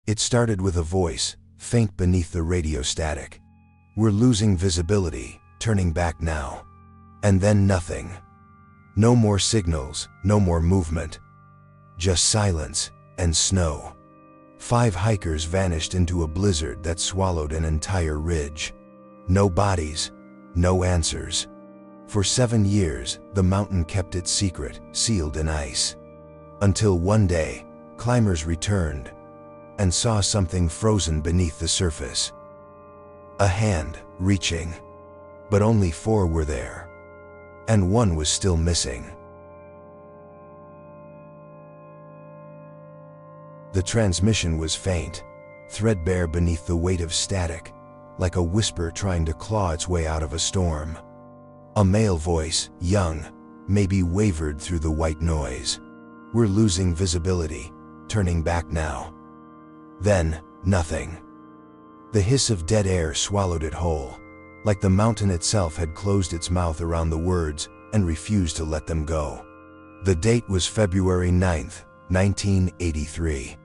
It started with a voice, faint beneath the radio static. "We're losing visibility, turning back now." And then nothing. No more signals, no more movement. Just silence and snow. 5 hikers vanished into a blizzard that swallowed an entire ridge. No bodies, no answers. For 7 years, the mountain kept its secret, sealed in ice. Until one day, climbers returned and saw something frozen beneath the surface. A hand, reaching. But only 4 were there. And 1 was still missing. The transmission was faint, threadbare beneath the weight of static, like a whisper trying to claw its way out of a storm. A male voice, young, maybe wavered through the white noise. "We're losing visibility, turning back now." Then, nothing. The hiss of dead air swallowed it whole, like the mountain itself had closed its mouth around the words and refused to let them go. The date was February 9th, 1983.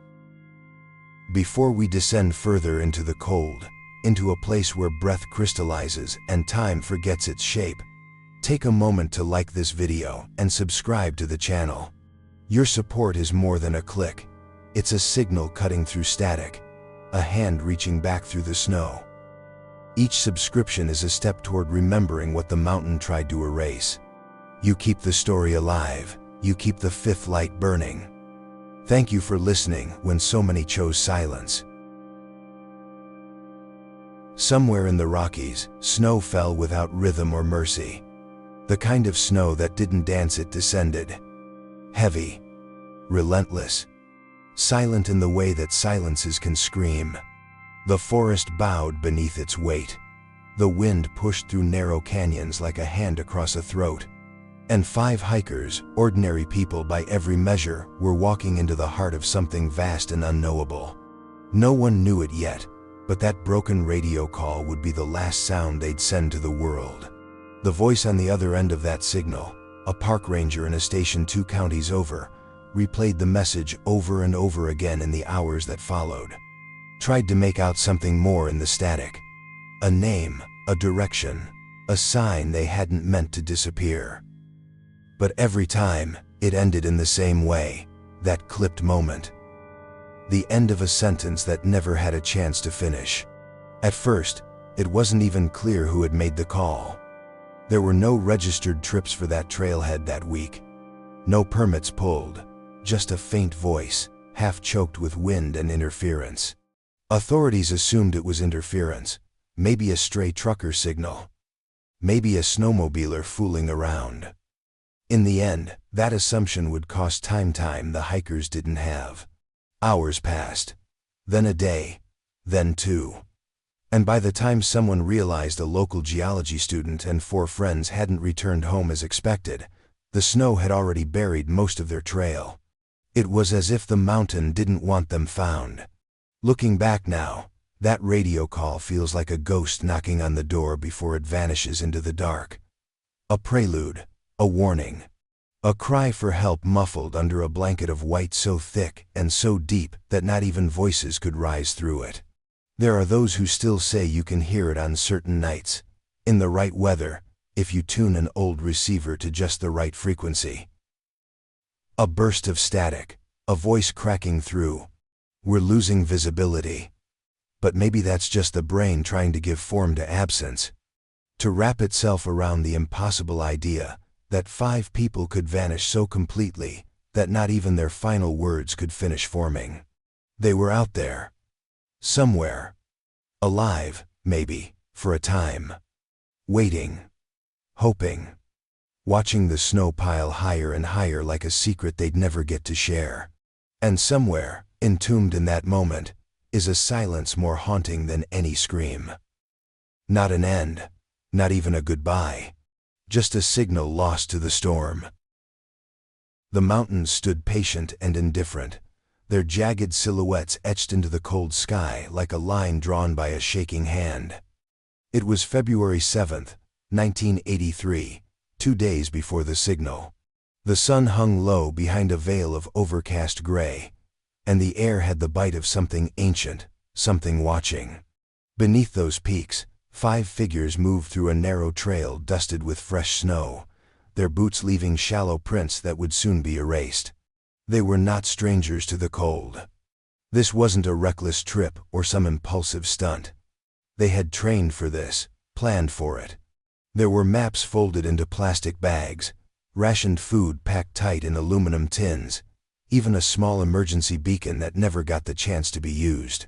Before we descend further into the cold, into a place where breath crystallizes and time forgets its shape, take a moment to like this video and subscribe to the channel. Your support is more than a click. It's a signal cutting through static, a hand reaching back through the snow. Each subscription is a step toward remembering what the mountain tried to erase. You keep the story alive. You keep the 5th light burning. Thank you for listening when so many chose silence. Somewhere in the Rockies, snow fell without rhythm or mercy. The kind of snow that didn't dance, it descended. Heavy, relentless, silent in the way that silences can scream. The forest bowed beneath its weight. The wind pushed through narrow canyons like a hand across a throat. And 5 hikers, ordinary people by every measure, were walking into the heart of something vast and unknowable. No one knew it yet, but that broken radio call would be the last sound they'd send to the world. The voice on the other end of that signal, a park ranger in a station 2 counties over, replayed the message over and over again in the hours that followed. Tried to make out something more in the static. A name, a direction, a sign they hadn't meant to disappear. But every time, it ended in the same way, that clipped moment. The end of a sentence that never had a chance to finish. At first, it wasn't even clear who had made the call. There were no registered trips for that trailhead that week. No permits pulled, just a faint voice, half choked with wind and interference. Authorities assumed it was interference, maybe a stray trucker signal, maybe a snowmobiler fooling around. In the end, that assumption would cost time the hikers didn't have. Hours passed, then a day, then 2. And by the time someone realized a local geology student and 4 friends hadn't returned home as expected, the snow had already buried most of their trail. It was as if the mountain didn't want them found. Looking back now, that radio call feels like a ghost knocking on the door before it vanishes into the dark. A prelude, a warning. A cry for help muffled under a blanket of white so thick and so deep that not even voices could rise through it. There are those who still say you can hear it on certain nights, in the right weather, if you tune an old receiver to just the right frequency. A burst of static, a voice cracking through. "We're losing visibility." But maybe that's just the brain trying to give form to absence, to wrap itself around the impossible idea that 5 people could vanish so completely that not even their final words could finish forming. They were out there, somewhere, alive, maybe, for a time, waiting, hoping, watching the snow pile higher and higher like a secret they'd never get to share. And somewhere, entombed in that moment, is a silence more haunting than any scream. Not an end, not even a goodbye, just a signal lost to the storm. The mountains stood patient and indifferent, their jagged silhouettes etched into the cold sky like a line drawn by a shaking hand. It was February 7th, 1983, 2 days before the signal. The sun hung low behind a veil of overcast gray, and the air had the bite of something ancient, something watching. Beneath those peaks, 5 figures moved through a narrow trail dusted with fresh snow, their boots leaving shallow prints that would soon be erased. They were not strangers to the cold. This wasn't a reckless trip or some impulsive stunt. They had trained for this, planned for it. There were maps folded into plastic bags, rationed food packed tight in aluminum tins, even a small emergency beacon that never got the chance to be used.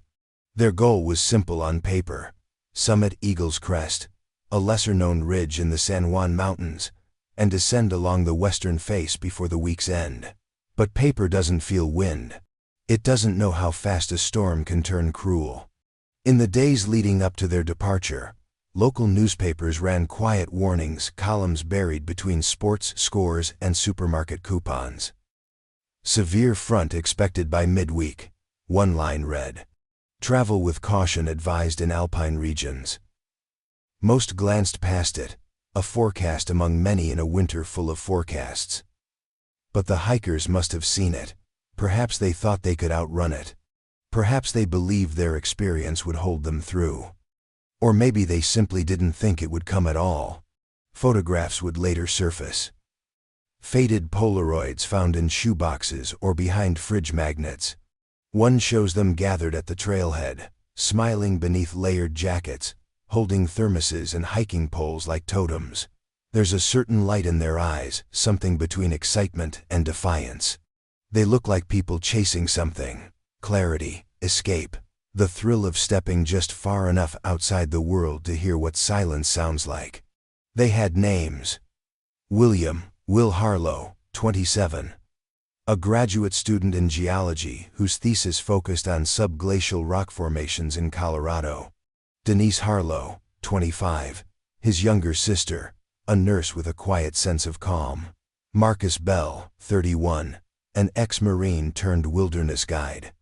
Their goal was simple on paper: summit Eagle's Crest, a lesser-known ridge in the San Juan Mountains, and descend along the western face before the week's end. But paper doesn't feel wind. It doesn't know how fast a storm can turn cruel. In the days leading up to their departure, local newspapers ran quiet warnings, columns buried between sports scores and supermarket coupons. Severe front expected by midweek. One line read, "Travel with caution advised in alpine regions." Most glanced past it, a forecast among many in a winter full of forecasts. But the hikers must have seen it. Perhaps they thought they could outrun it. Perhaps they believed their experience would hold them through. Or maybe they simply didn't think it would come at all. Photographs would later surface. Faded Polaroids found in shoeboxes or behind fridge magnets. One shows them gathered at the trailhead, smiling beneath layered jackets, holding thermoses and hiking poles like totems. There's a certain light in their eyes, something between excitement and defiance. They look like people chasing something: clarity, escape, the thrill of stepping just far enough outside the world to hear what silence sounds like. They had names. Will Harlow, 27. A graduate student in geology whose thesis focused on subglacial rock formations in Colorado. Denise Harlow, 25. His younger sister, a nurse with a quiet sense of calm. Marcus Bell, 31. An ex-Marine turned wilderness guide.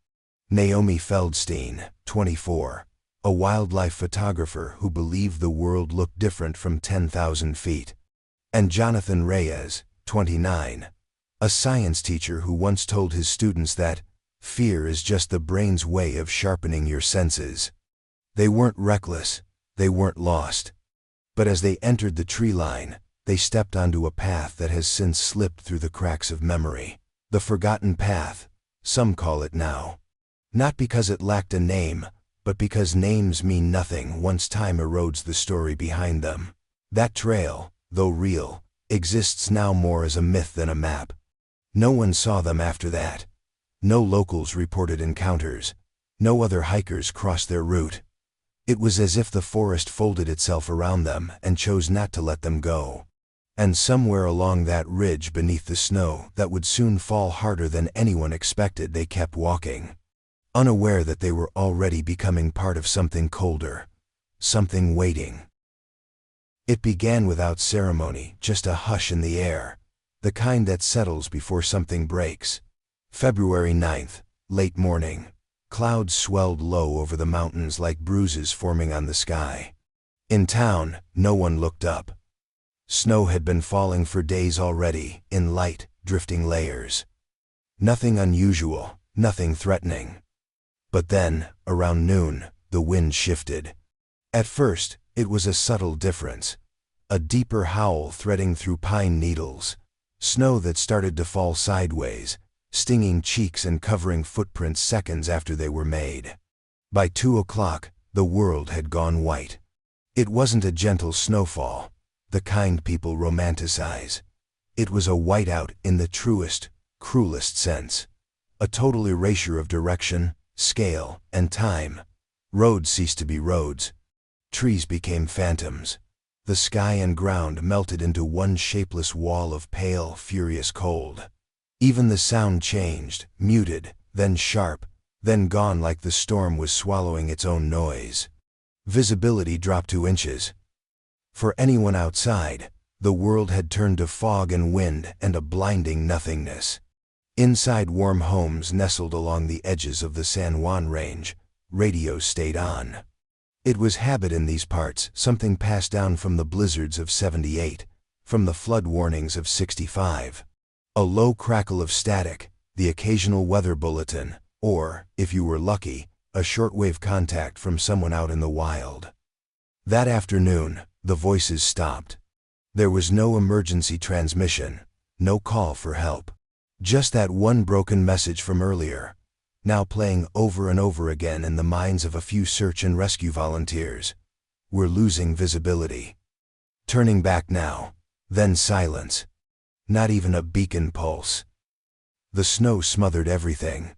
Naomi Feldstein, 24. A wildlife photographer who believed the world looked different from 10,000 feet. And Jonathan Reyes, 29. A science teacher who once told his students that fear is just the brain's way of sharpening your senses. They weren't reckless, they weren't lost. But as they entered the tree line, they stepped onto a path that has since slipped through the cracks of memory. The forgotten path, some call it now. Not because it lacked a name, but because names mean nothing once time erodes the story behind them. That trail, though real, exists now more as a myth than a map. No one saw them after that. No locals reported encounters. No other hikers crossed their route. It was as if the forest folded itself around them and chose not to let them go. And somewhere along that ridge beneath the snow that would soon fall harder than anyone expected, they kept walking, unaware that they were already becoming part of something colder, something waiting. It began without ceremony, just a hush in the air, the kind that settles before something breaks. February 9th, late morning. Clouds swelled low over the mountains like bruises forming on the sky. In town, no one looked up. Snow had been falling for days already, in light, drifting layers. Nothing unusual, nothing threatening. But then, around noon, the wind shifted. At first, it was a subtle difference. A deeper howl threading through pine needles. Snow that started to fall sideways, stinging cheeks and covering footprints seconds after they were made. By 2 o'clock, the world had gone white. It wasn't a gentle snowfall, the kind people romanticize. It was a whiteout in the truest, cruelest sense. A total erasure of direction, scale, and time. Roads ceased to be roads. Trees became phantoms. The sky and ground melted into one shapeless wall of pale, furious cold. Even the sound changed, muted, then sharp, then gone like the storm was swallowing its own noise. Visibility dropped 2 inches. For anyone outside, the world had turned to fog and wind and a blinding nothingness. Inside warm homes nestled along the edges of the San Juan Range, radios stayed on. It was habit in these parts, something passed down from the blizzards of '78, from the flood warnings of '65. A low crackle of static, the occasional weather bulletin, or, if you were lucky, a shortwave contact from someone out in the wild. That afternoon, the voices stopped. There was no emergency transmission, no call for help. Just that one broken message from earlier, now playing over and over again in the minds of a few search and rescue volunteers. We're losing visibility. Turning back now, then silence. Not even a beacon pulse. The snow smothered everything.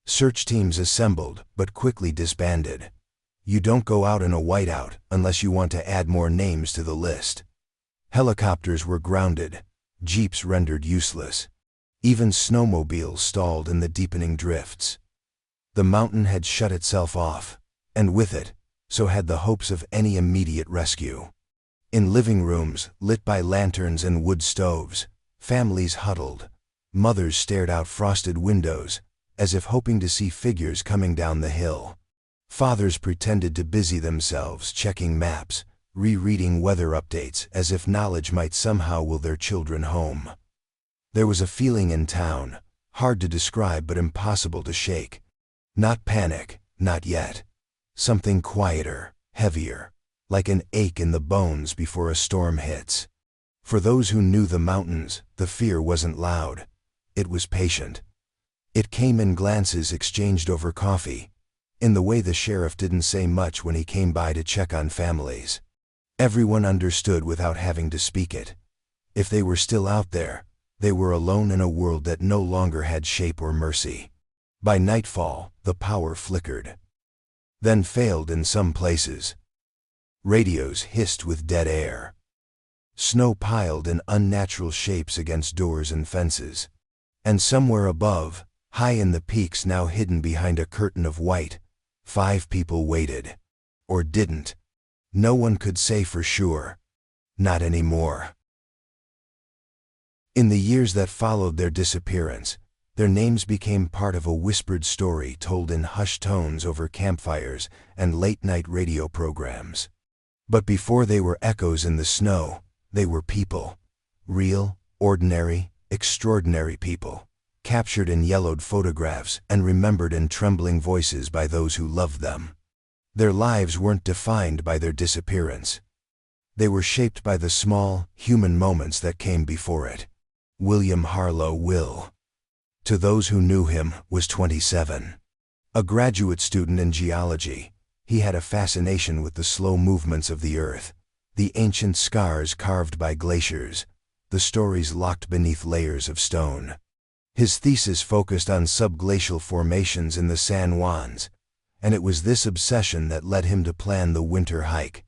Search teams assembled, but quickly disbanded. You don't go out in a whiteout unless you want to add more names to the list. Helicopters were grounded, jeeps rendered useless. Even snowmobiles stalled in the deepening drifts. The mountain had shut itself off, and with it, so had the hopes of any immediate rescue. In living rooms, lit by lanterns and wood stoves, families huddled. Mothers stared out frosted windows, as if hoping to see figures coming down the hill. Fathers pretended to busy themselves checking maps, rereading weather updates as if knowledge might somehow will their children home. There was a feeling in town, hard to describe but impossible to shake. Not panic, not yet. Something quieter, heavier, like an ache in the bones before a storm hits. For those who knew the mountains, the fear wasn't loud. It was patient. It came in glances exchanged over coffee, in the way the sheriff didn't say much when he came by to check on families. Everyone understood without having to speak it. If they were still out there, they were alone in a world that no longer had shape or mercy. By nightfall, the power flickered. Then failed in some places. Radios hissed with dead air. Snow piled in unnatural shapes against doors and fences. And somewhere above, high in the peaks now hidden behind a curtain of white, 5 people waited. Or didn't. No one could say for sure. Not anymore. In the years that followed their disappearance, their names became part of a whispered story told in hushed tones over campfires and late-night radio programs. But before they were echoes in the snow, they were people. Real, ordinary, extraordinary people, captured in yellowed photographs and remembered in trembling voices by those who loved them. Their lives weren't defined by their disappearance. They were shaped by the small, human moments that came before it. William Harlow Will, to those who knew him, was 27. A graduate student in geology, he had a fascination with the slow movements of the earth, the ancient scars carved by glaciers, the stories locked beneath layers of stone. His thesis focused on subglacial formations in the San Juans, and it was this obsession that led him to plan the winter hike.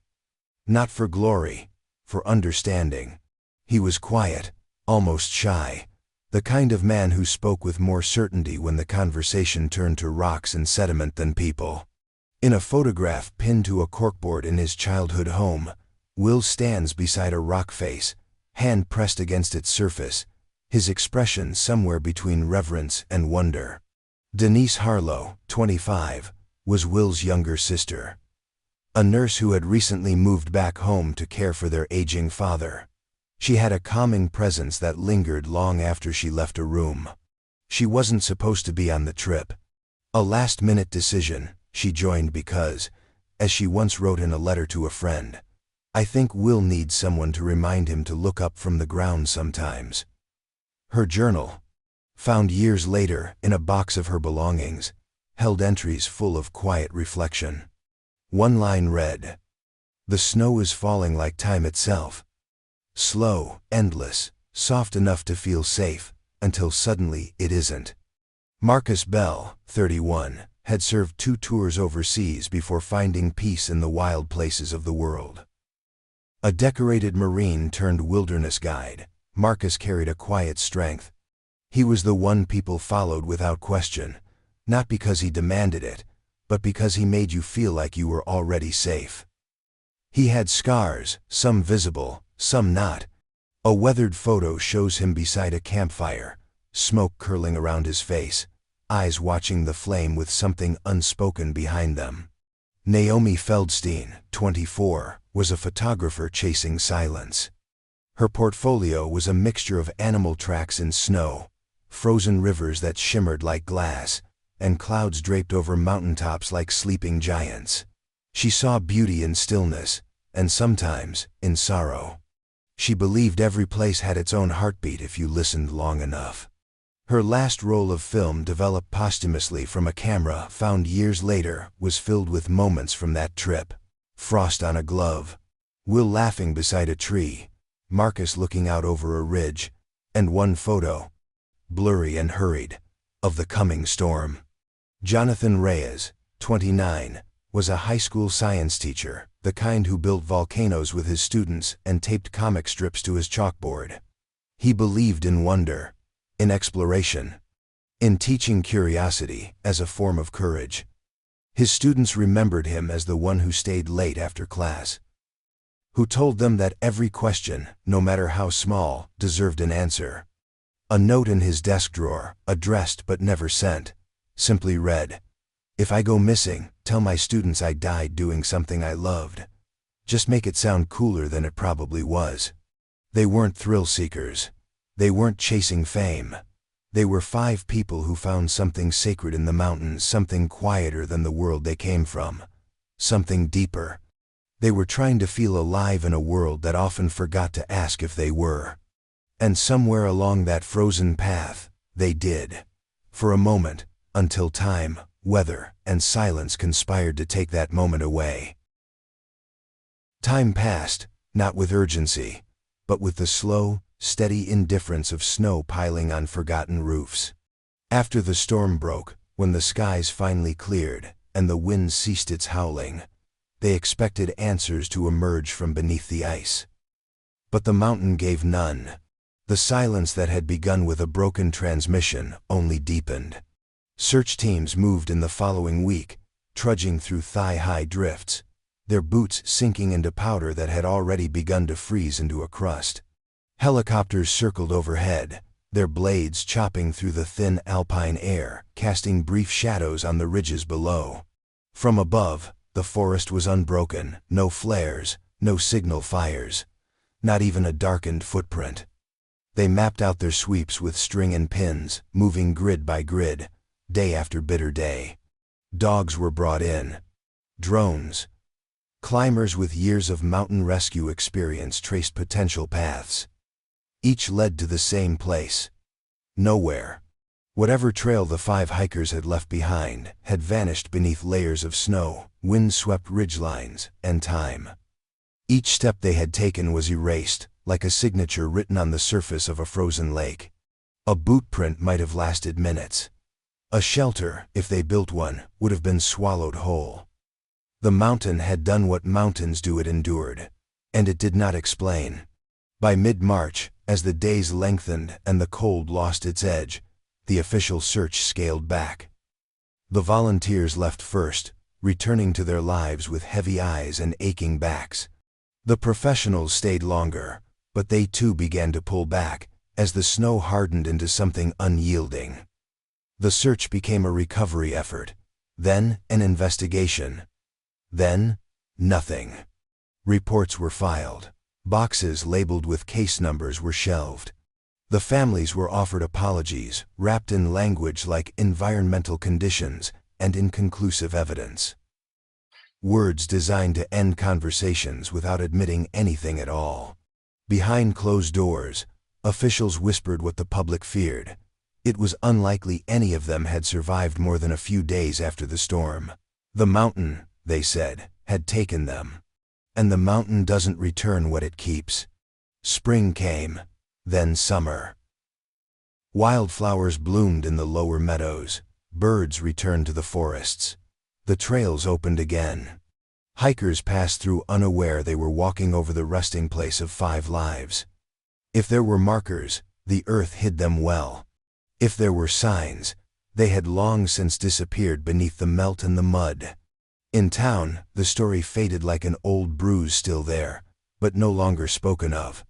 Not for glory, for understanding. He was quiet, almost shy, the kind of man who spoke with more certainty when the conversation turned to rocks and sediment than people. In a photograph pinned to a corkboard in his childhood home, Will stands beside a rock face, hand pressed against its surface, his expression somewhere between reverence and wonder. Denise Harlow, 25, was Will's younger sister. A nurse who had recently moved back home to care for their aging father. She had a calming presence that lingered long after she left a room. She wasn't supposed to be on the trip. A last-minute decision, she joined because, as she once wrote in a letter to a friend, "I think Will needs someone to remind him to look up from the ground sometimes." Her journal, found years later in a box of her belongings, held entries full of quiet reflection. One line read, "The snow is falling like time itself. Slow, endless, soft enough to feel safe, until suddenly it isn't." Marcus Bell, 31, had served 2 tours overseas before finding peace in the wild places of the world. A decorated Marine turned wilderness guide, Marcus carried a quiet strength. He was the one people followed without question, not because he demanded it, but because he made you feel like you were already safe. He had scars, some visible, some not. A weathered photo shows him beside a campfire, smoke curling around his face, eyes watching the flame with something unspoken behind them. Naomi Feldstein, 24, was a photographer chasing silence. Her portfolio was a mixture of animal tracks in snow, frozen rivers that shimmered like glass, and clouds draped over mountaintops like sleeping giants. She saw beauty in stillness, and sometimes in sorrow. She believed every place had its own heartbeat if you listened long enough. Her last roll of film, developed posthumously from a camera found years later, was filled with moments from that trip. Frost on a glove, Will laughing beside a tree, Marcus looking out over a ridge, and one photo, blurry and hurried, of the coming storm. Jonathan Reyes, 29, was a high school science teacher, the kind who built volcanoes with his students and taped comic strips to his chalkboard. He believed in wonder, in exploration, in teaching curiosity as a form of courage. His students remembered him as the one who stayed late after class, who told them that every question, no matter how small, deserved an answer. A note in his desk drawer, addressed but never sent, simply read, "If I go missing, tell my students I died doing something I loved. Just make it sound cooler than it probably was." They weren't thrill seekers. They weren't chasing fame. They were 5 people who found something sacred in the mountains, something quieter than the world they came from, something deeper. They were trying to feel alive in a world that often forgot to ask if they were. And somewhere along that frozen path, they did. For a moment, until time, weather, and silence conspired to take that moment away. Time passed, not with urgency, but with the slow, steady indifference of snow piling on forgotten roofs. After the storm broke, when the skies finally cleared, and the wind ceased its howling, they expected answers to emerge from beneath the ice. But the mountain gave none. The silence that had begun with a broken transmission only deepened. Search teams moved in the following week, trudging through thigh-high drifts, their boots sinking into powder that had already begun to freeze into a crust. Helicopters circled overhead, their blades chopping through the thin alpine air, casting brief shadows on the ridges below. From above, the forest was unbroken, no flares, no signal fires, not even a darkened footprint. They mapped out their sweeps with string and pins, moving grid by grid, day after bitter day. Dogs were brought in. Drones. Climbers with years of mountain rescue experience traced potential paths. Each led to the same place. Nowhere. Whatever trail the 5 hikers had left behind had vanished beneath layers of snow, wind-swept ridgelines, and time. Each step they had taken was erased, like a signature written on the surface of a frozen lake. A boot print might have lasted minutes. A shelter, if they built one, would have been swallowed whole. The mountain had done what mountains do. It endured, and it did not explain. By mid-March, as the days lengthened and the cold lost its edge, the official search scaled back. The volunteers left first, returning to their lives with heavy eyes and aching backs. The professionals stayed longer, but they too began to pull back, as the snow hardened into something unyielding. The search became a recovery effort, then an investigation. Then, nothing. Reports were filed. Boxes labeled with case numbers were shelved. The families were offered apologies, wrapped in language like environmental conditions and inconclusive evidence. Words designed to end conversations without admitting anything at all. Behind closed doors, officials whispered what the public feared. It was unlikely any of them had survived more than a few days after the storm. The mountain, they said, had taken them. And the mountain doesn't return what it keeps. Spring came, then summer. Wildflowers bloomed in the lower meadows. Birds returned to the forests. The trails opened again. Hikers passed through unaware they were walking over the resting place of 5 lives. If there were markers, the earth hid them well. If there were signs, they had long since disappeared beneath the melt and the mud. In town, the story faded like an old bruise still there, but no longer spoken of.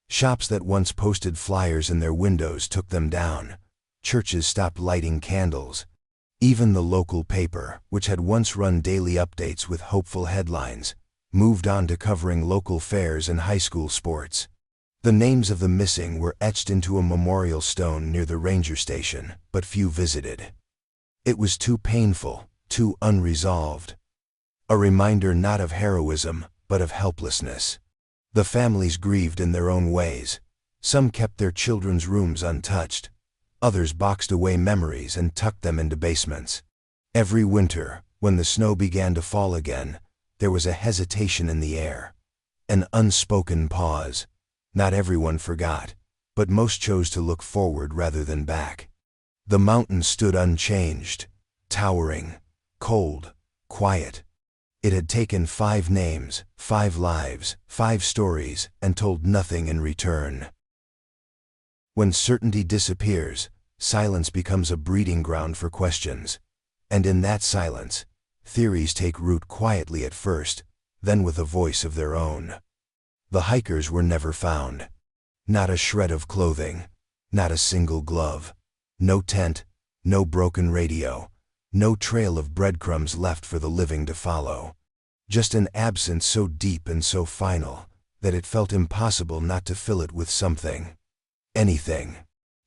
Shops that once posted flyers in their windows took them down. Churches stopped lighting candles. Even the local paper, which had once run daily updates with hopeful headlines, moved on to covering local fairs and high school sports. The names of the missing were etched into a memorial stone near the ranger station, but few visited. It was too painful, too unresolved. A reminder not of heroism, but of helplessness. The families grieved in their own ways. Some kept their children's rooms untouched. Others boxed away memories and tucked them into basements. Every winter, when the snow began to fall again, there was a hesitation in the air. An unspoken pause. Not everyone forgot, but most chose to look forward rather than back. The mountain stood unchanged, towering, cold, quiet. It had taken 5 names, 5 lives, 5 stories, and told nothing in return. When certainty disappears, silence becomes a breeding ground for questions. And in that silence, theories take root quietly at first, then with a voice of their own. The hikers were never found. Not a shred of clothing, not a single glove, no tent, no broken radio, no trail of breadcrumbs left for the living to follow. Just an absence so deep and so final that it felt impossible not to fill it with something. Anything.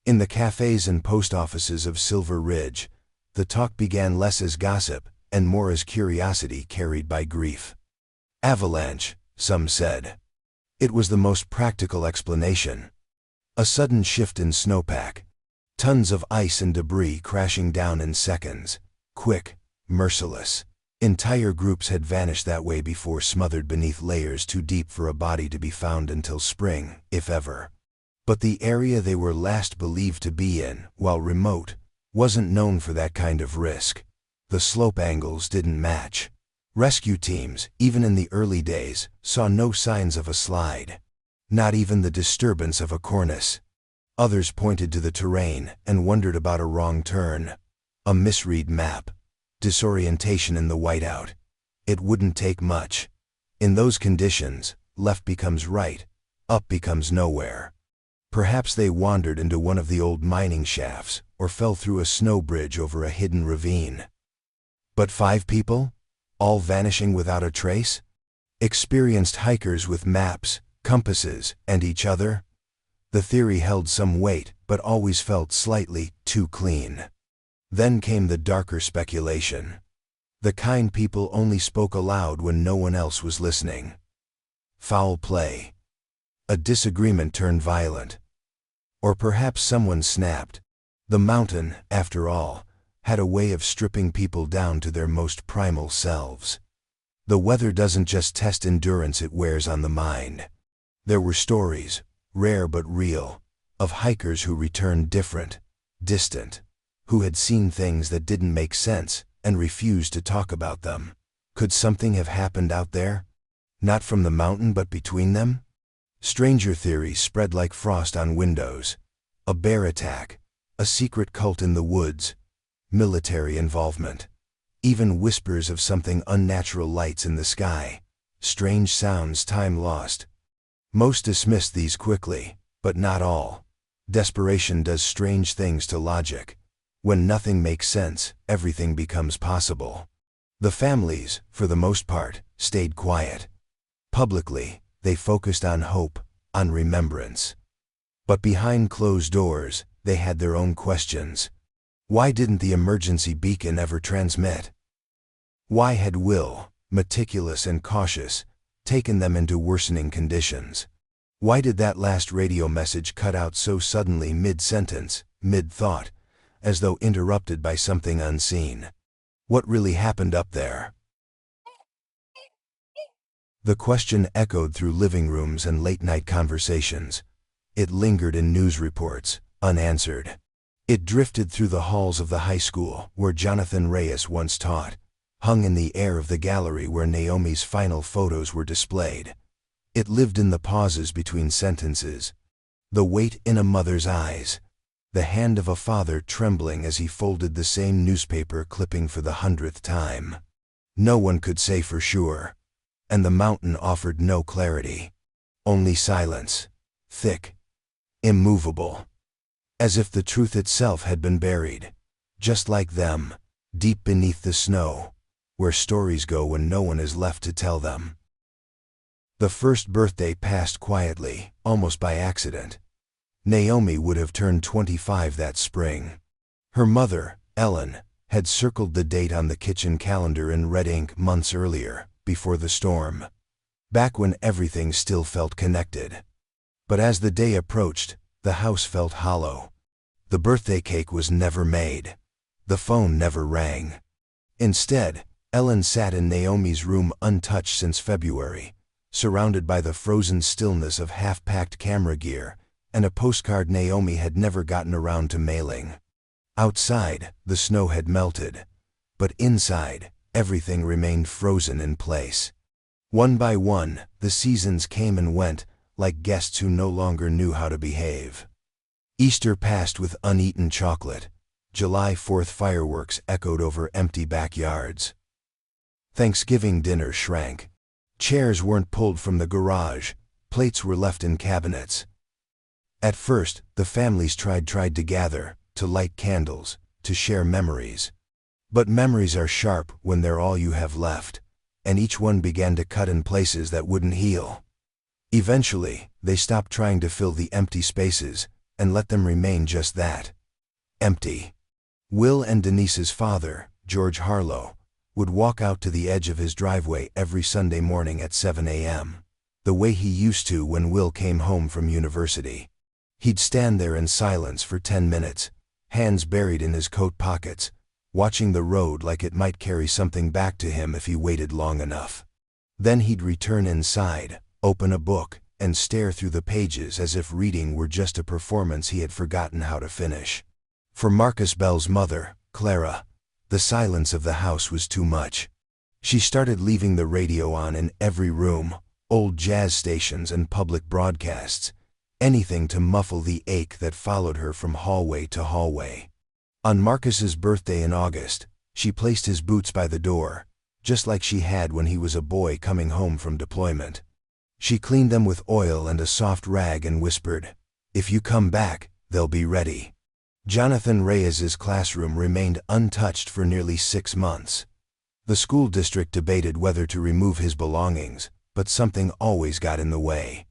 In the cafes and post offices of Silver Ridge, the talk began less as gossip and more as curiosity carried by grief. Avalanche, some said. It was the most practical explanation. A sudden shift in snowpack. Tons of ice and debris crashing down in seconds. Quick, merciless. Entire groups had vanished that way before, smothered beneath layers too deep for a body to be found until spring, if ever. But the area they were last believed to be in, while remote, wasn't known for that kind of risk. The slope angles didn't match. Rescue teams, even in the early days, saw no signs of a slide. Not even the disturbance of a cornice. Others pointed to the terrain and wondered about a wrong turn. A misread map. Disorientation in the whiteout. It wouldn't take much. In those conditions, left becomes right, up becomes nowhere. Perhaps they wandered into one of the old mining shafts, or fell through a snow bridge over a hidden ravine. But 5 people? All vanishing without a trace? Experienced hikers with maps, compasses, and each other? The theory held some weight, but always felt slightly too clean. Then came the darker speculation. The kind people only spoke aloud when no one else was listening. Foul play. A disagreement turned violent. Or perhaps someone snapped. The mountain, after all, had a way of stripping people down to their most primal selves. The weather doesn't just test endurance, it wears on the mind. There were stories, rare but real, of hikers who returned different, distant, who had seen things that didn't make sense and refused to talk about them. Could something have happened out there? Not from the mountain but between them? Stranger theories spread like frost on windows. A bear attack, a secret cult in the woods, military involvement. Even whispers of something unnatural, lights in the sky, strange sounds, time lost. Most dismissed these quickly, but not all. Desperation does strange things to logic. When nothing makes sense, everything becomes possible. The families, for the most part, stayed quiet. Publicly, they focused on hope, on remembrance. But behind closed doors, they had their own questions. Why didn't the emergency beacon ever transmit? Why had Will, meticulous and cautious, taken them into worsening conditions? Why did that last radio message cut out so suddenly, mid-sentence, mid-thought, as though interrupted by something unseen? What really happened up there? The question echoed through living rooms and late-night conversations. It lingered in news reports, unanswered. It drifted through the halls of the high school where Jonathan Reyes once taught, hung in the air of the gallery where Naomi's final photos were displayed. It lived in the pauses between sentences, the weight in a mother's eyes, the hand of a father trembling as he folded the same newspaper clipping for the 100th time. No one could say for sure, and the mountain offered no clarity. Only silence, thick, immovable, as if the truth itself had been buried, just like them, deep beneath the snow, where stories go when no one is left to tell them. The first birthday passed quietly, almost by accident. Naomi would have turned 25 that spring. Her mother, Ellen, had circled the date on the kitchen calendar in red ink months earlier, before the storm, back when everything still felt connected. But as the day approached, the house felt hollow. The birthday cake was never made. The phone never rang. Instead, Ellen sat in Naomi's room untouched since February, surrounded by the frozen stillness of half-packed camera gear and a postcard Naomi had never gotten around to mailing. Outside, the snow had melted, but inside, everything remained frozen in place. One by one, the seasons came and went, like guests who no longer knew how to behave. Easter passed with uneaten chocolate. July 4th fireworks echoed over empty backyards. Thanksgiving dinner shrank. Chairs weren't pulled from the garage, plates were left in cabinets. At first, the families tried to gather, to light candles, to share memories. But memories are sharp when they're all you have left, and each one began to cut in places that wouldn't heal. Eventually, they stopped trying to fill the empty spaces, and let them remain just that. Empty. Will and Denise's father, George Harlow, would walk out to the edge of his driveway every Sunday morning at 7 a.m., the way he used to when Will came home from university. He'd stand there in silence for 10 minutes, hands buried in his coat pockets, watching the road like it might carry something back to him if he waited long enough. Then he'd return inside, open a book, and stare through the pages as if reading were just a performance he had forgotten how to finish. For Marcus Bell's mother, Clara, the silence of the house was too much. She started leaving the radio on in every room, old jazz stations and public broadcasts, anything to muffle the ache that followed her from hallway to hallway. On Marcus's birthday in August, she placed his boots by the door, just like she had when he was a boy coming home from deployment. She cleaned them with oil and a soft rag and whispered, "If you come back, they'll be ready." Jonathan Reyes's classroom remained untouched for nearly 6 months. The school district debated whether to remove his belongings, but something always got in the way.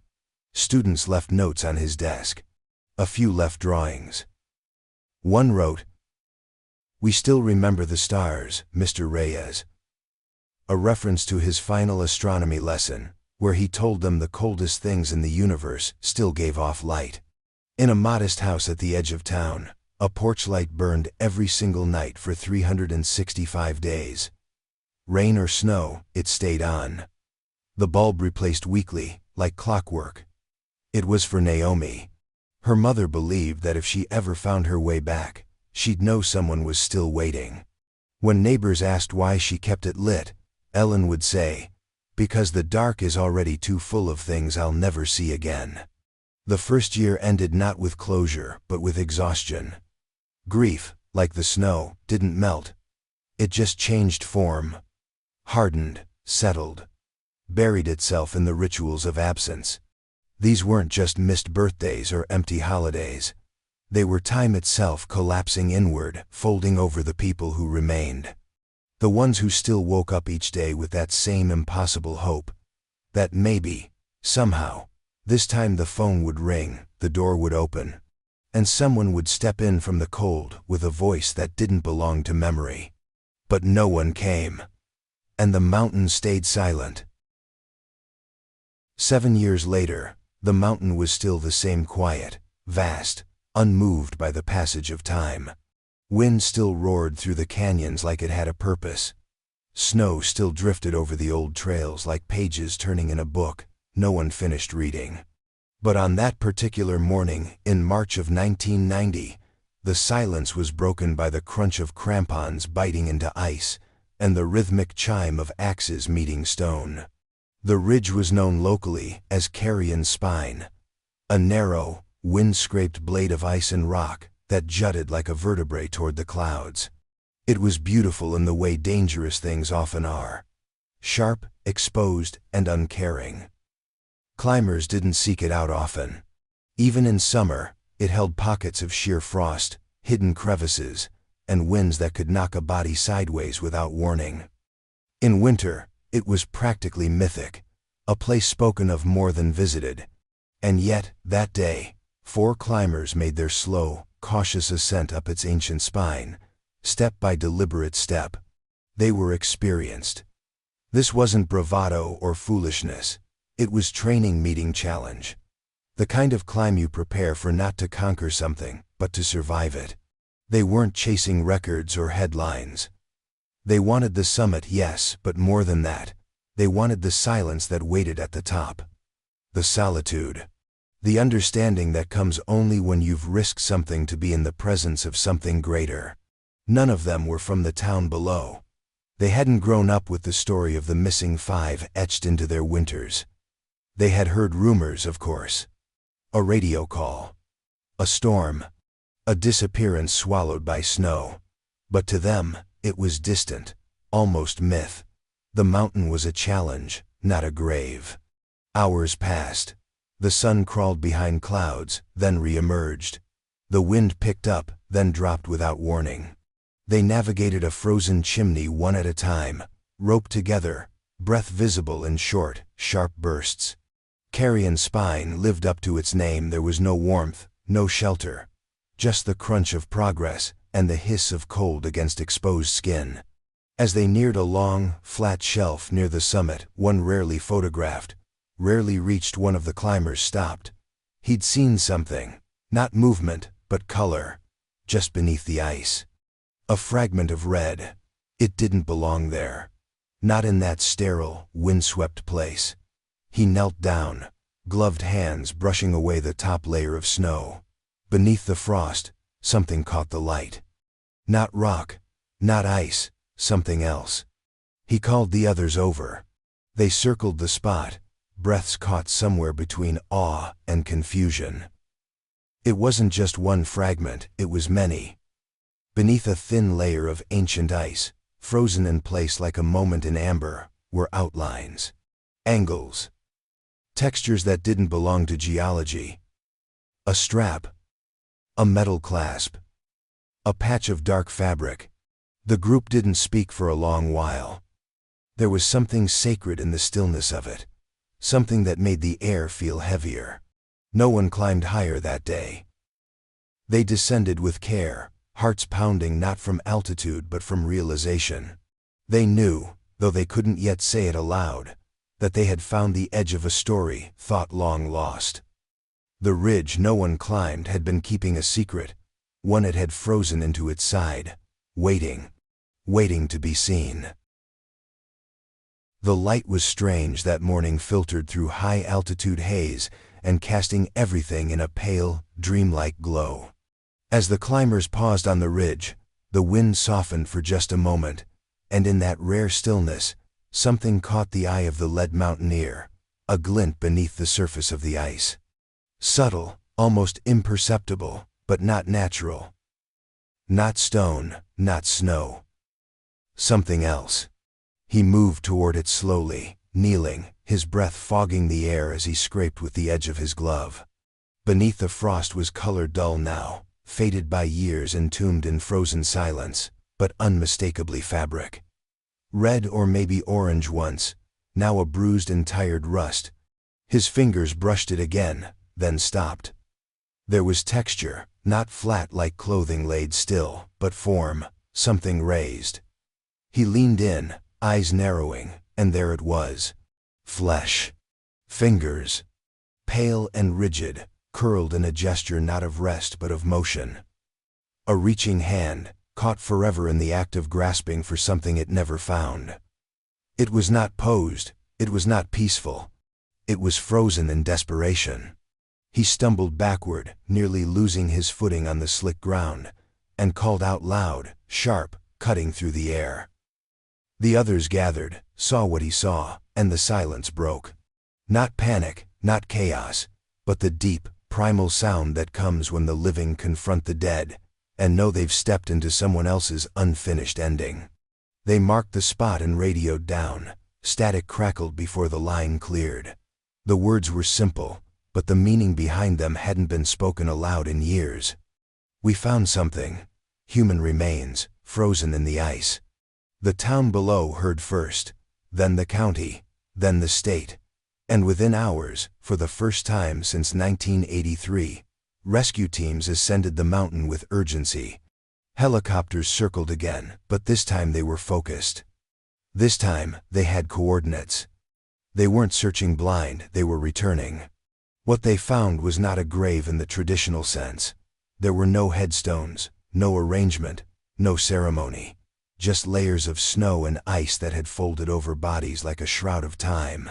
Students left notes on his desk. A few left drawings. One wrote, "We still remember the stars, Mr. Reyes," a reference to his final astronomy lesson, where he told them the coldest things in the universe still gave off light. In a modest house at the edge of town, a porch light burned every single night for 365 days. Rain or snow, it stayed on. The bulb replaced weekly, like clockwork. It was for Naomi. Her mother believed that if she ever found her way back, she'd know someone was still waiting. When neighbors asked why she kept it lit, Ellen would say, "Because the dark is already too full of things I'll never see again." The first year ended not with closure, but with exhaustion. Grief, like the snow, didn't melt. It just changed form. Hardened, settled, buried itself in the rituals of absence. These weren't just missed birthdays or empty holidays. They were time itself collapsing inward, folding over the people who remained. The ones who still woke up each day with that same impossible hope, that maybe, somehow, this time the phone would ring, the door would open, and someone would step in from the cold with a voice that didn't belong to memory. But no one came, and the mountain stayed silent. 7 years later, the mountain was still the same quiet, vast, unmoved by the passage of time. Wind still roared through the canyons like it had a purpose. Snow still drifted over the old trails like pages turning in a book no one finished reading. But on that particular morning, in March of 1990, the silence was broken by the crunch of crampons biting into ice and the rhythmic chime of axes meeting stone. The ridge was known locally as Carrion Spine, a narrow, wind-scraped blade of ice and rock that jutted like a vertebrae toward the clouds. It was beautiful in the way dangerous things often are, sharp, exposed, and uncaring. Climbers didn't seek it out often. Even in summer, it held pockets of sheer frost, hidden crevices, and winds that could knock a body sideways without warning. In winter, it was practically mythic, a place spoken of more than visited. And yet, that day, 4 climbers made their slow, cautious ascent up its ancient spine, step by deliberate step. They were experienced. This wasn't bravado or foolishness. It was training meeting challenge. The kind of climb you prepare for, not to conquer something, but to survive it. They weren't chasing records or headlines. They wanted the summit, yes, but more than that. They wanted the silence that waited at the top. The solitude. The understanding that comes only when you've risked something, to be in the presence of something greater. None of them were from the town below. They hadn't grown up with the story of the missing 5 etched into their winters. They had heard rumors, of course. A radio call. A storm. A disappearance swallowed by snow. But to them, it was distant, almost myth. The mountain was a challenge, not a grave. Hours passed. The sun crawled behind clouds, then re-emerged. The wind picked up, then dropped without warning. They navigated a frozen chimney one at a time, roped together, breath visible in short, sharp bursts. Carrion Spine lived up to its name. There was no warmth, no shelter. Just the crunch of progress and the hiss of cold against exposed skin. As they neared a long, flat shelf near the summit, one rarely photographed, rarely reached, one of the climbers stopped. He'd seen something, not movement, but color, just beneath the ice. A fragment of red. It didn't belong there. Not in that sterile, windswept place. He knelt down, gloved hands brushing away the top layer of snow. Beneath the frost, something caught the light. Not rock, not ice, something else. He called the others over. They circled the spot, breaths caught somewhere between awe and confusion. It wasn't just one fragment, it was many. Beneath a thin layer of ancient ice, frozen in place like a moment in amber, were outlines. Angles. Textures that didn't belong to geology. A strap. A metal clasp. A patch of dark fabric. The group didn't speak for a long while. There was something sacred in the stillness of it. Something that made the air feel heavier. No one climbed higher that day. They descended with care, hearts pounding not from altitude but from realization. They knew, though they couldn't yet say it aloud, that they had found the edge of a story thought long lost. The ridge no one climbed had been keeping a secret, one it had frozen into its side, waiting to be seen. The light was strange that morning, filtered through high-altitude haze and casting everything in a pale, dreamlike glow. As the climbers paused on the ridge, the wind softened for just a moment, and in that rare stillness, something caught the eye of the lead mountaineer, a glint beneath the surface of the ice. Subtle, almost imperceptible, but not natural. Not stone, not snow. Something else. He moved toward it slowly, kneeling, his breath fogging the air as he scraped with the edge of his glove. Beneath the frost was color dull now, faded by years, entombed in frozen silence, but unmistakably fabric. Red or maybe orange once, now a bruised and tired rust. His fingers brushed it again, then stopped. There was texture, not flat like clothing laid still, but form, something raised. He leaned in, eyes narrowing, and there it was. Flesh. Fingers. Pale and rigid, curled in a gesture not of rest but of motion. A reaching hand, caught forever in the act of grasping for something it never found. It was not posed, it was not peaceful. It was frozen in desperation. He stumbled backward, nearly losing his footing on the slick ground, and called out loud, sharp, cutting through the air. The others gathered, saw what he saw, and the silence broke. Not panic, not chaos, but the deep, primal sound that comes when the living confront the dead, and know they've stepped into someone else's unfinished ending. They marked the spot and radioed down. Static crackled before the line cleared. The words were simple, but the meaning behind them hadn't been spoken aloud in years. We found something. Human remains, frozen in the ice. The town below heard first, then the county, then the state. And within hours, for the first time since 1983, rescue teams ascended the mountain with urgency. Helicopters circled again, but this time they were focused. This time, they had coordinates. They weren't searching blind, they were returning. What they found was not a grave in the traditional sense. There were no headstones, no arrangement, no ceremony. Just layers of snow and ice that had folded over bodies like a shroud of time.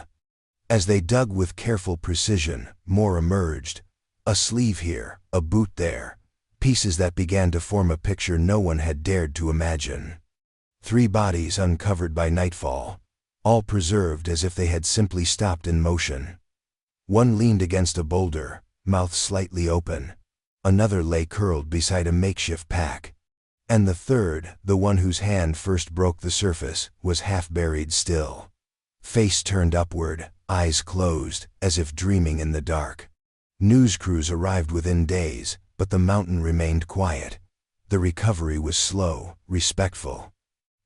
As they dug with careful precision, more emerged. A sleeve here, a boot there. Pieces that began to form a picture no one had dared to imagine. 3 bodies uncovered by nightfall, all preserved as if they had simply stopped in motion. One leaned against a boulder, mouth slightly open. Another lay curled beside a makeshift pack. And the third, the one whose hand first broke the surface, was half buried still. Face turned upward, eyes closed, as if dreaming in the dark. News crews arrived within days, but the mountain remained quiet. The recovery was slow, respectful.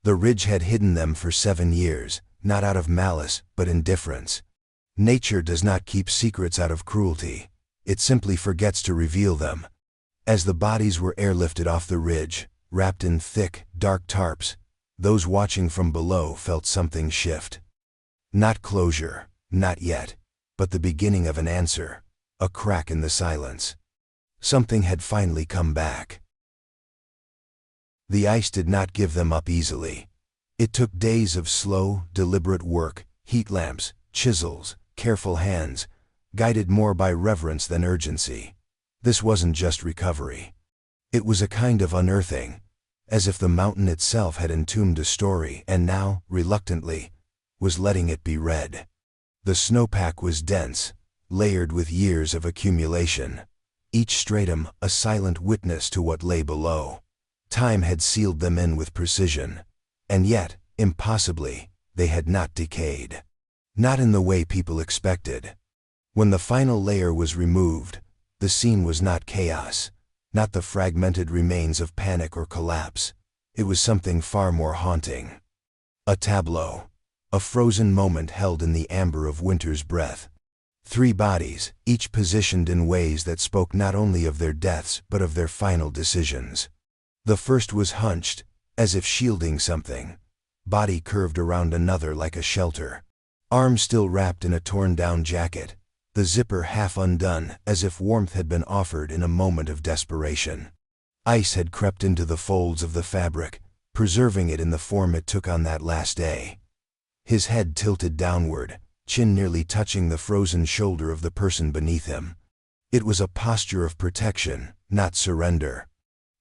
The ridge had hidden them for 7 years, not out of malice, but indifference. Nature does not keep secrets out of cruelty. It simply forgets to reveal them. As the bodies were airlifted off the ridge, wrapped in thick, dark tarps, those watching from below felt something shift. Not closure, not yet, but the beginning of an answer, a crack in the silence. Something had finally come back. The ice did not give them up easily. It took days of slow, deliberate work, heat lamps, chisels, careful hands, guided more by reverence than urgency. This wasn't just recovery. It was a kind of unearthing, as if the mountain itself had entombed a story and now, reluctantly, was letting it be read. The snowpack was dense, layered with years of accumulation. Each stratum a silent witness to what lay below. Time had sealed them in with precision. And yet, impossibly, they had not decayed. Not in the way people expected. When the final layer was removed, the scene was not chaos, not the fragmented remains of panic or collapse. It was something far more haunting. A tableau. A frozen moment held in the amber of winter's breath. 3 bodies, each positioned in ways that spoke not only of their deaths but of their final decisions. The first was hunched, as if shielding something. Body curved around another like a shelter. Arm still wrapped in a torn-down jacket. The zipper half undone, as if warmth had been offered in a moment of desperation. Ice had crept into the folds of the fabric, preserving it in the form it took on that last day. His head tilted downward, chin nearly touching the frozen shoulder of the person beneath him. It was a posture of protection, not surrender.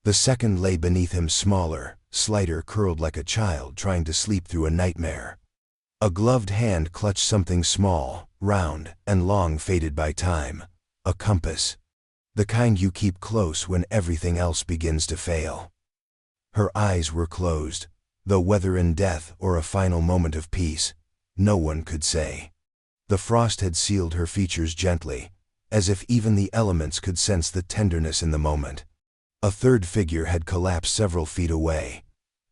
The second lay beneath him, smaller, slighter, curled like a child trying to sleep through a nightmare. A gloved hand clutched something small, round, and long faded by time. A compass. The kind you keep close when everything else begins to fail. Her eyes were closed, though whether in death or a final moment of peace, no one could say. The frost had sealed her features gently, as if even the elements could sense the tenderness in the moment. A third figure had collapsed several feet away.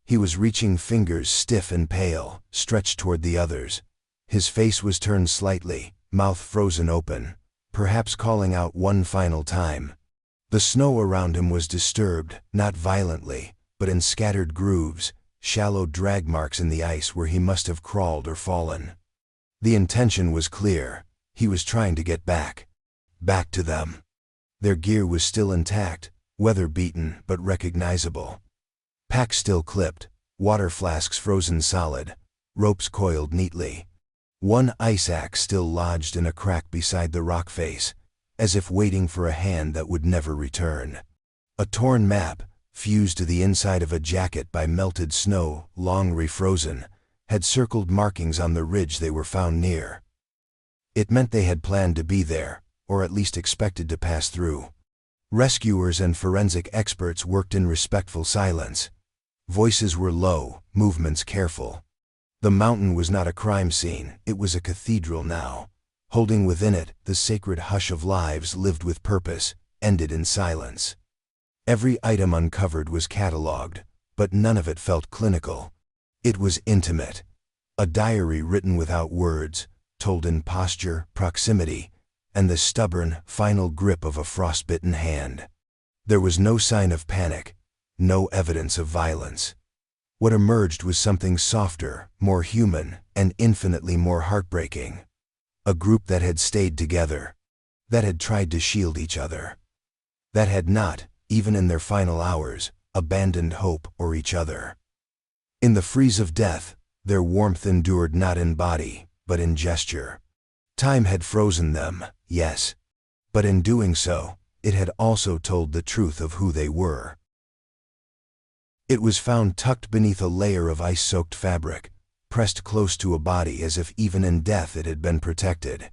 He was reaching, fingers stiff and pale, stretched toward the others. His face was turned slightly, mouth frozen open, perhaps calling out one final time. The snow around him was disturbed, not violently, but in scattered grooves, shallow drag marks in the ice where he must have crawled or fallen. The intention was clear. He was trying to get back. Back to them. Their gear was still intact, weather-beaten but recognizable. Packs still clipped, water flasks frozen solid, ropes coiled neatly. One ice axe still lodged in a crack beside the rock face, as if waiting for a hand that would never return. A torn map, fused to the inside of a jacket by melted snow, long refrozen, had circled markings on the ridge they were found near. It meant they had planned to be there, or at least expected to pass through. Rescuers and forensic experts worked in respectful silence. Voices were low, movements careful. The mountain was not a crime scene, it was a cathedral now, holding within it the sacred hush of lives lived with purpose, ended in silence. Every item uncovered was catalogued, but none of it felt clinical. It was intimate. A diary written without words, told in posture, proximity, and the stubborn, final grip of a frostbitten hand. There was no sign of panic, no evidence of violence. What emerged was something softer, more human, and infinitely more heartbreaking. A group that had stayed together, that had tried to shield each other, that had not, even in their final hours, abandoned hope or each other. In the freeze of death, their warmth endured not in body, but in gesture. Time had frozen them, yes, but in doing so, it had also told the truth of who they were. It was found tucked beneath a layer of ice-soaked fabric, pressed close to a body as if even in death it had been protected.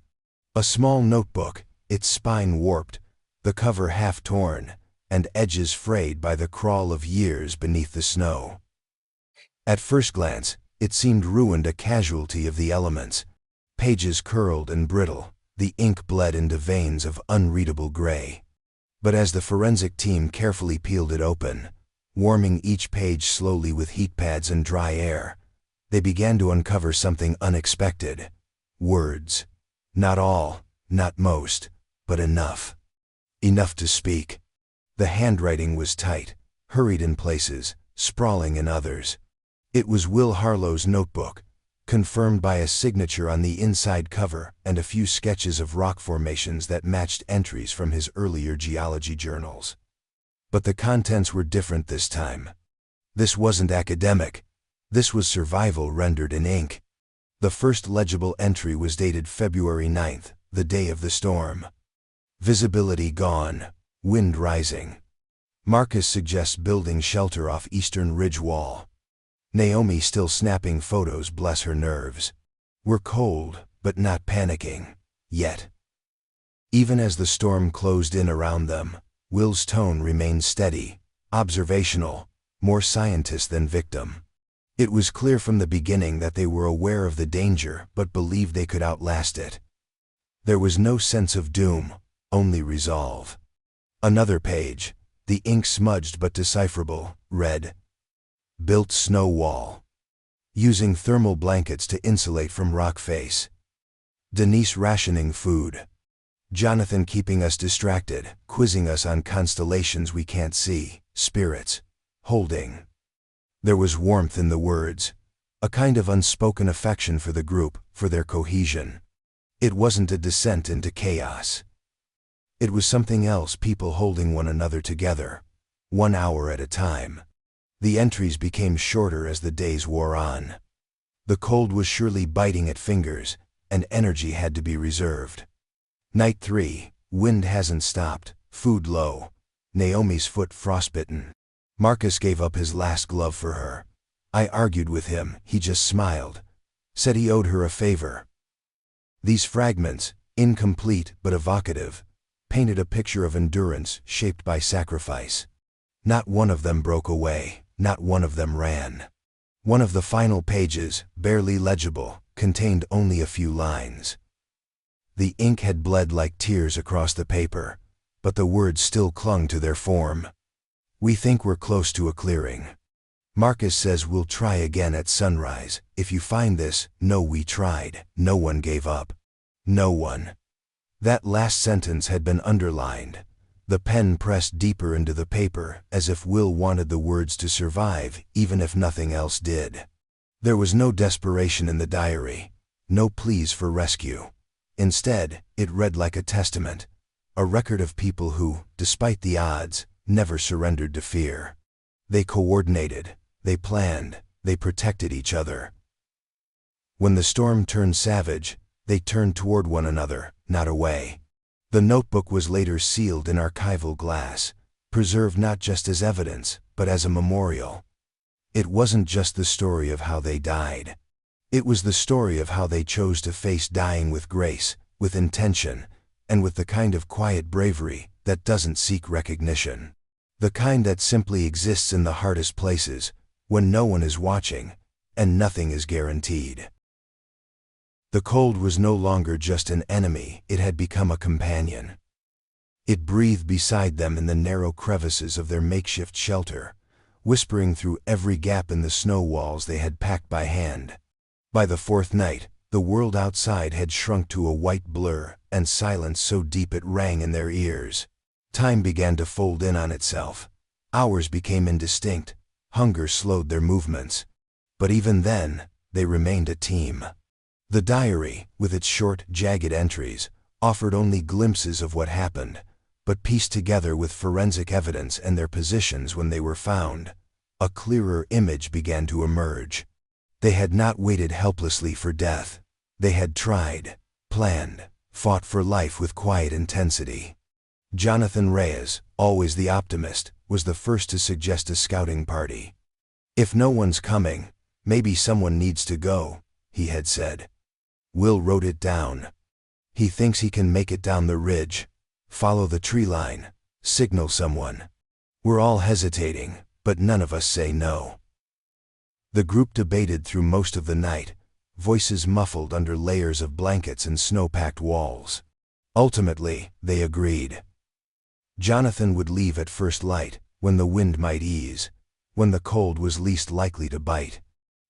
A small notebook, its spine warped, the cover half torn, and edges frayed by the crawl of years beneath the snow. At first glance, it seemed ruined, a casualty of the elements. Pages curled and brittle, the ink bled into veins of unreadable gray. But as the forensic team carefully peeled it open, warming each page slowly with heat pads and dry air, they began to uncover something unexpected. Words. Not all, not most, but enough. Enough to speak. The handwriting was tight, hurried in places, sprawling in others. It was Will Harlow's notebook, confirmed by a signature on the inside cover and a few sketches of rock formations that matched entries from his earlier geology journals. But the contents were different this time. This wasn't academic. This was survival rendered in ink. The first legible entry was dated February 9th, the day of the storm. Visibility gone, wind rising. Marcus suggests building shelter off eastern ridge wall. Naomi still snapping photos, bless her nerves. We're cold, but not panicking, yet. Even as the storm closed in around them, Will's tone remained steady, observational, more scientist than victim. It was clear from the beginning that they were aware of the danger but believed they could outlast it. There was no sense of doom, only resolve. Another page, the ink smudged but decipherable, read, "Built snow wall. Using thermal blankets to insulate from rock face. Denise rationing food. Jonathan keeping us distracted, quizzing us on constellations we can't see, spirits. Holding." There was warmth in the words, a kind of unspoken affection for the group, for their cohesion. It wasn't a descent into chaos. It was something else, people holding one another together, 1 hour at a time. The entries became shorter as the days wore on. The cold was surely biting at fingers, and energy had to be reserved. Night 3, wind hasn't stopped, food low, Naomi's foot frostbitten. Marcus gave up his last glove for her. I argued with him, he just smiled. Said he owed her a favor. These fragments, incomplete but evocative, painted a picture of endurance shaped by sacrifice. Not one of them broke away, not one of them ran. One of the final pages, barely legible, contained only a few lines. The ink had bled like tears across the paper, but the words still clung to their form. "We think we're close to a clearing. Marcus says we'll try again at sunrise. If you find this, know we tried. No one gave up. No one." That last sentence had been underlined, the pen pressed deeper into the paper, as if Will wanted the words to survive, even if nothing else did. There was no desperation in the diary, no pleas for rescue. Instead, it read like a testament, a record of people who, despite the odds, never surrendered to fear. They coordinated, they planned, they protected each other. When the storm turned savage, they turned toward one another, not away. The notebook was later sealed in archival glass, preserved not just as evidence, but as a memorial. It wasn't just the story of how they died. It was the story of how they chose to face dying with grace, with intention, and with the kind of quiet bravery that doesn't seek recognition. The kind that simply exists in the hardest places, when no one is watching, and nothing is guaranteed. The cold was no longer just an enemy, it had become a companion. It breathed beside them in the narrow crevices of their makeshift shelter, whispering through every gap in the snow walls they had packed by hand. By the fourth night, the world outside had shrunk to a white blur, and silence so deep it rang in their ears. Time began to fold in on itself, Hours became indistinct, hunger slowed their movements. But even then, they remained a team. The diary, with its short, jagged entries, offered only glimpses of what happened, but pieced together with forensic evidence and their positions when they were found, a clearer image began to emerge. They had not waited helplessly for death. They had tried, planned, fought for life with quiet intensity. Jonathan Reyes, always the optimist, was the first to suggest a scouting party. "If no one's coming, maybe someone needs to go," he had said. Will wrote it down. "He thinks he can make it down the ridge, follow the tree line, signal someone. We're all hesitating, but none of us say no." The group debated through most of the night, voices muffled under layers of blankets and snow-packed walls. Ultimately, they agreed. Jonathan would leave at first light, when the wind might ease, when the cold was least likely to bite.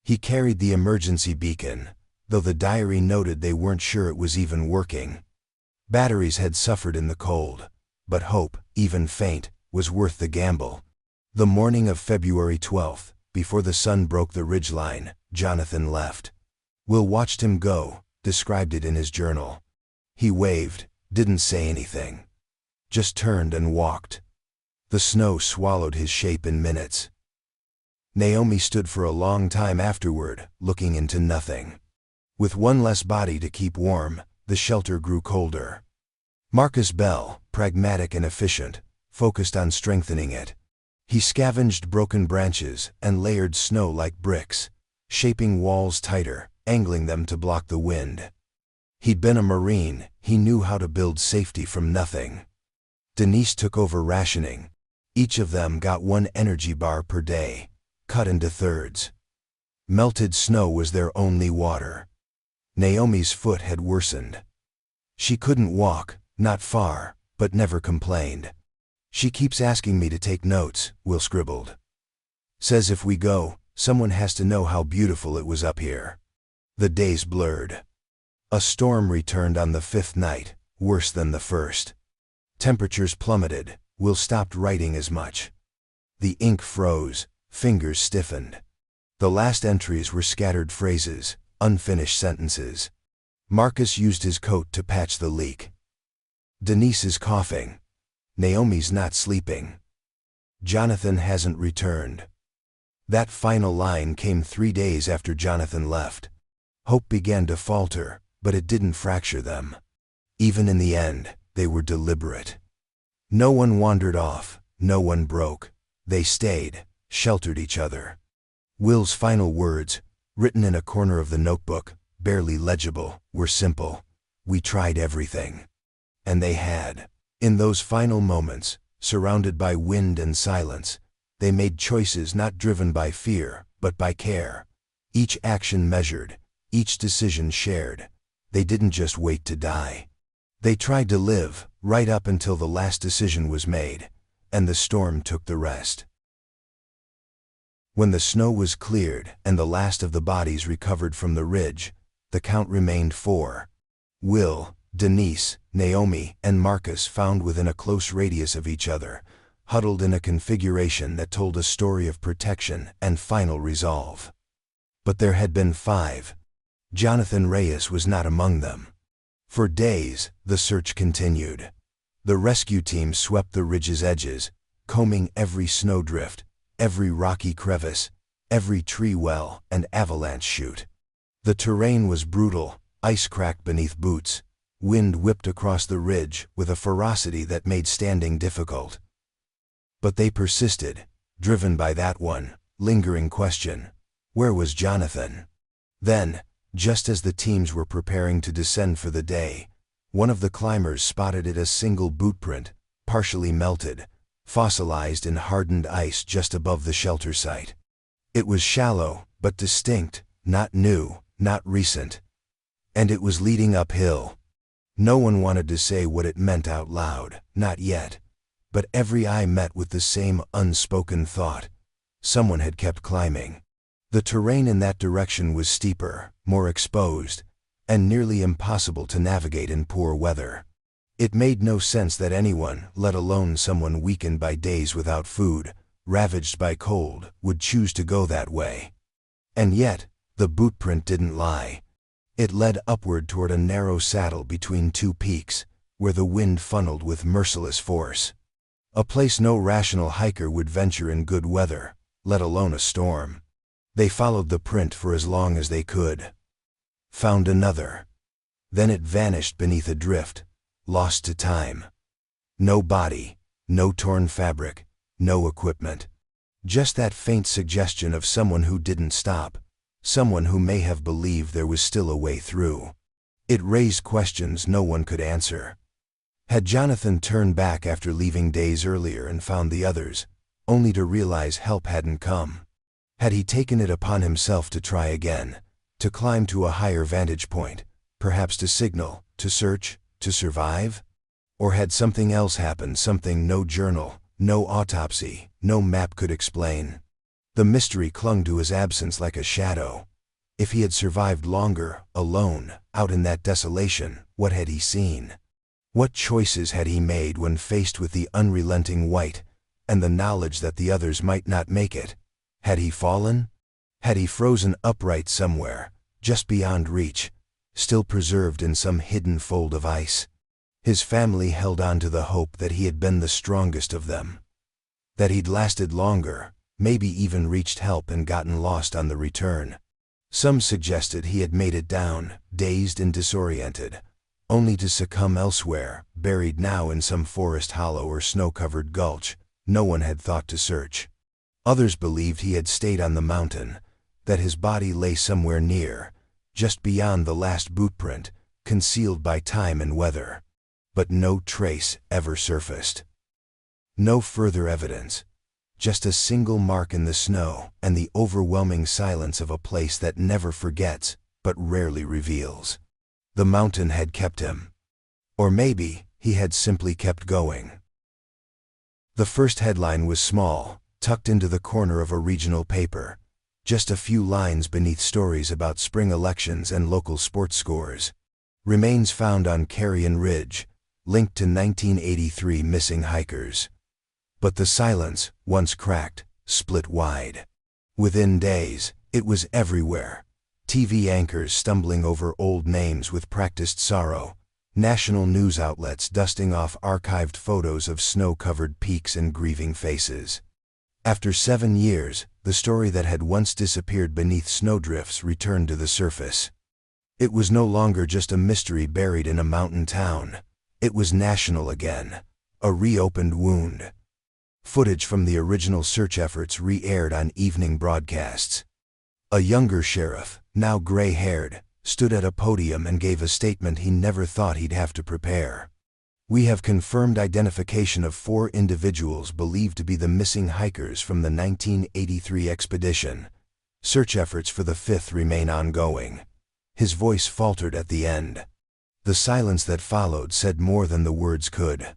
He carried the emergency beacon, though the diary noted they weren't sure it was even working. Batteries had suffered in the cold, but hope, even faint, was worth the gamble. The morning of February 12th, before the sun broke the ridgeline, Jonathan left. Will watched him go, described it in his journal. He waved, didn't say anything. Just turned and walked. The snow swallowed his shape in minutes. Naomi stood for a long time afterward, looking into nothing. With one less body to keep warm, the shelter grew colder. Marcus Bell, pragmatic and efficient, focused on strengthening it. He scavenged broken branches and layered snow like bricks, shaping walls tighter, angling them to block the wind. He'd been a Marine, he knew how to build safety from nothing. Denise took over rationing. Each of them got one energy bar per day, cut into thirds. Melted snow was their only water. Naomi's foot had worsened. She couldn't walk, not far, but never complained. "She keeps asking me to take notes," Will scribbled. "Says if we go, someone has to know how beautiful it was up here." The days blurred. A storm returned on the 5th night, worse than the first. Temperatures plummeted. Will stopped writing as much. The ink froze, fingers stiffened. The last entries were scattered phrases, unfinished sentences. Marcus used his coat to patch the leak. Denise is coughing. Naomi's not sleeping. Jonathan hasn't returned. That final line came 3 days after Jonathan left. Hope began to falter, but it didn't fracture them. Even in the end, they were deliberate. No one wandered off, no one broke. They stayed, sheltered each other. Will's final words, written in a corner of the notebook, barely legible, were simple. "We tried everything." And they had. In those final moments, surrounded by wind and silence, they made choices not driven by fear, but by care. Each action measured, each decision shared. They didn't just wait to die. They tried to live, right up until the last decision was made, and the storm took the rest. When the snow was cleared and the last of the bodies recovered from the ridge, the count remained 4. Will, Denise, Naomi, and Marcus found within a close radius of each other, huddled in a configuration that told a story of protection and final resolve. But there had been 5. Jonathan Reyes was not among them. For days, the search continued. The rescue team swept the ridge's edges, combing every snowdrift, every rocky crevice, every tree well and avalanche chute. The terrain was brutal, ice cracked beneath boots, wind whipped across the ridge with a ferocity that made standing difficult. But they persisted, driven by that one lingering question: where was Jonathan? Then, just as the teams were preparing to descend for the day, one of the climbers spotted it, a single boot print, partially melted, fossilized in hardened ice just above the shelter site. It was shallow, but distinct, not new, not recent. And it was leading uphill. No one wanted to say what it meant out loud, not yet. But every eye met with the same unspoken thought: someone had kept climbing. The terrain in that direction was steeper, more exposed, and nearly impossible to navigate in poor weather. It made no sense that anyone, let alone someone weakened by days without food, ravaged by cold, would choose to go that way. And yet, the bootprint didn't lie. It led upward toward a narrow saddle between two peaks, where the wind funneled with merciless force. A place no rational hiker would venture in good weather, let alone a storm. They followed the print for as long as they could. Found another. Then it vanished beneath a drift, lost to time. No body, no torn fabric, no equipment. Just that faint suggestion of someone who didn't stop, someone who may have believed there was still a way through. It raised questions no one could answer. Had Jonathan turned back after leaving days earlier and found the others, only to realize help hadn't come? Had he taken it upon himself to try again, to climb to a higher vantage point, perhaps to signal, to search, to survive? Or had something else happened, something no journal, no autopsy, no map could explain? The mystery clung to his absence like a shadow. If he had survived longer, alone, out in that desolation, what had he seen? What choices had he made when faced with the unrelenting white, and the knowledge that the others might not make it? Had he fallen? Had he frozen upright somewhere, just beyond reach, still preserved in some hidden fold of ice? His family held on to the hope that he had been the strongest of them. That he'd lasted longer, maybe even reached help and gotten lost on the return. Some suggested he had made it down, dazed and disoriented, only to succumb elsewhere, buried now in some forest hollow or snow-covered gulch no one had thought to search. Others believed he had stayed on the mountain, that his body lay somewhere near, just beyond the last bootprint, concealed by time and weather. But no trace ever surfaced. No further evidence. Just a single mark in the snow and the overwhelming silence of a place that never forgets, but rarely reveals. The mountain had kept him. Or maybe he had simply kept going. The first headline was small, tucked into the corner of a regional paper, just a few lines beneath stories about spring elections and local sports scores. Remains found on Carrion Ridge, linked to 1983 missing hikers. But the silence, once cracked, split wide. Within days, it was everywhere. TV anchors stumbling over old names with practiced sorrow, national news outlets dusting off archived photos of snow-covered peaks and grieving faces. After 7 years, the story that had once disappeared beneath snowdrifts returned to the surface. It was no longer just a mystery buried in a mountain town. It was national again, a reopened wound. Footage from the original search efforts re-aired on evening broadcasts. A younger sheriff, now gray-haired, stood at a podium and gave a statement he never thought he'd have to prepare. "We have confirmed identification of 4 individuals believed to be the missing hikers from the 1983 expedition. Search efforts for the 5th remain ongoing." His voice faltered at the end. The silence that followed said more than the words could.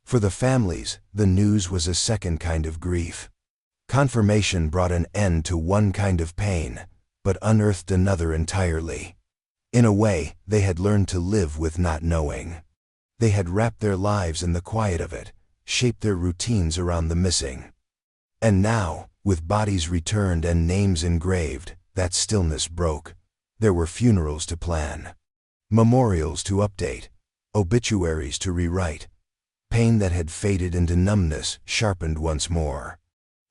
For the families, the news was a second kind of grief. Confirmation brought an end to one kind of pain, but unearthed another entirely. In a way, they had learned to live with not knowing. They had wrapped their lives in the quiet of it, shaped their routines around the missing. And now, with bodies returned and names engraved, that stillness broke. There were funerals to plan, memorials to update, obituaries to rewrite. Pain that had faded into numbness sharpened once more.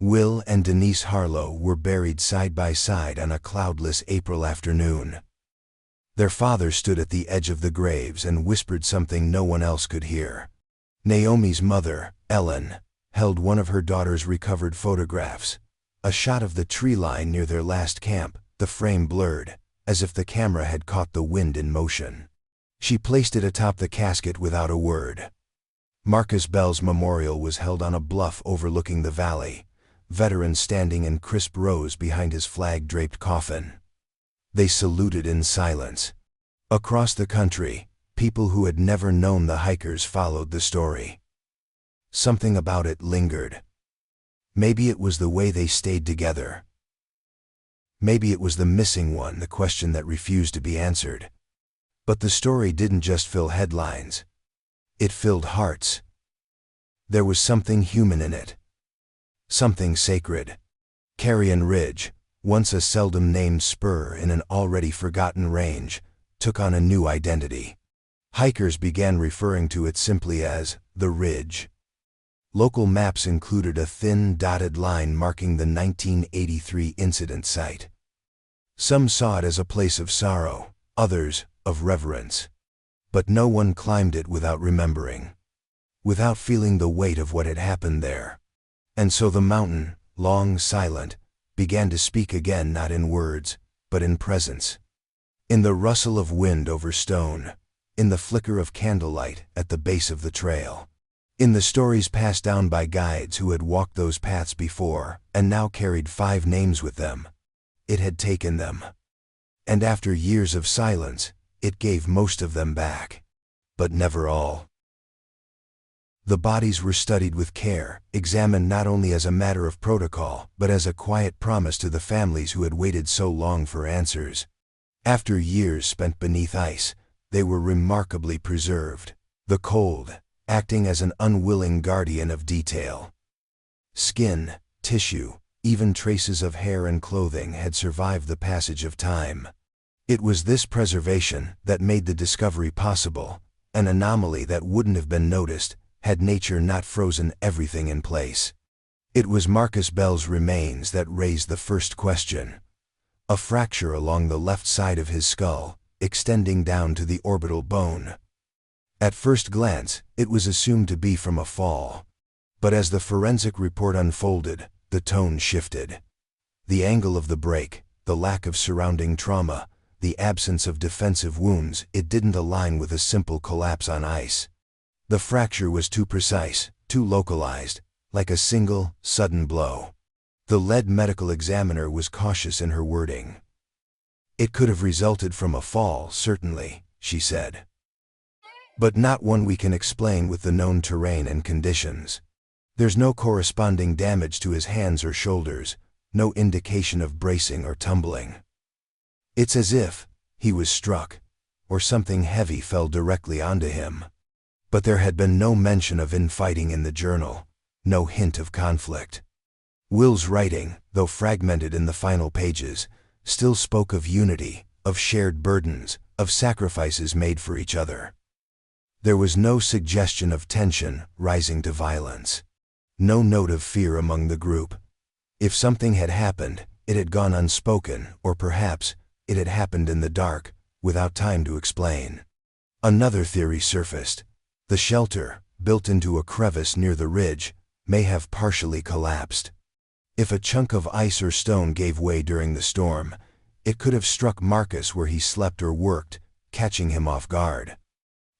Will and Denise Harlow were buried side by side on a cloudless April afternoon. Their father stood at the edge of the graves and whispered something no one else could hear. Naomi's mother, Ellen, held one of her daughter's recovered photographs, a shot of the tree line near their last camp, the frame blurred, as if the camera had caught the wind in motion. She placed it atop the casket without a word. Marcus Bell's memorial was held on a bluff overlooking the valley, veterans standing in crisp rows behind his flag-draped coffin. They saluted in silence. Across the country, people who had never known the hikers followed the story. Something about it lingered. Maybe it was the way they stayed together. Maybe it was the missing one, the question that refused to be answered. But the story didn't just fill headlines. It filled hearts. There was something human in it. something sacred. Carrion Ridge, once a seldom named spur in an already forgotten range, took on a new identity. Hikers began referring to it simply as the Ridge. Local maps included a thin dotted line marking the 1983 incident site. Some saw it as a place of sorrow, others of reverence. But no one climbed it without remembering, without feeling the weight of what had happened there. And so the mountain, long silent, began to speak again, not in words, but in presence. In the rustle of wind over stone, in the flicker of candlelight at the base of the trail, in the stories passed down by guides who had walked those paths before and now carried 5 names with them. It had taken them. And after years of silence, it gave most of them back. But never all. The bodies were studied with care, examined not only as a matter of protocol, but as a quiet promise to the families who had waited so long for answers. After years spent beneath ice, they were remarkably preserved, the cold acting as an unwilling guardian of detail. Skin, tissue, even traces of hair and clothing had survived the passage of time. It was this preservation that made the discovery possible, an anomaly that wouldn't have been noticed had nature not frozen everything in place. It was Marcus Bell's remains that raised the first question. A fracture along the left side of his skull, extending down to the orbital bone. At first glance, it was assumed to be from a fall. But as the forensic report unfolded, the tone shifted. The angle of the break, the lack of surrounding trauma, the absence of defensive wounds, it didn't align with a simple collapse on ice. The fracture was too precise, too localized, like a single, sudden blow. The lead medical examiner was cautious in her wording. It could have resulted from a fall, certainly, she said. But not one we can explain with the known terrain and conditions. There's no corresponding damage to his hands or shoulders, no indication of bracing or tumbling. It's as if he was struck, or something heavy fell directly onto him. But there had been no mention of infighting in the journal, no hint of conflict. Will's writing, though fragmented in the final pages, still spoke of unity, of shared burdens, of sacrifices made for each other. There was no suggestion of tension rising to violence. No note of fear among the group. If something had happened, it had gone unspoken, or perhaps it had happened in the dark, without time to explain. Another theory surfaced. The shelter, built into a crevice near the ridge, may have partially collapsed. If a chunk of ice or stone gave way during the storm, it could have struck Marcus where he slept or worked, catching him off guard.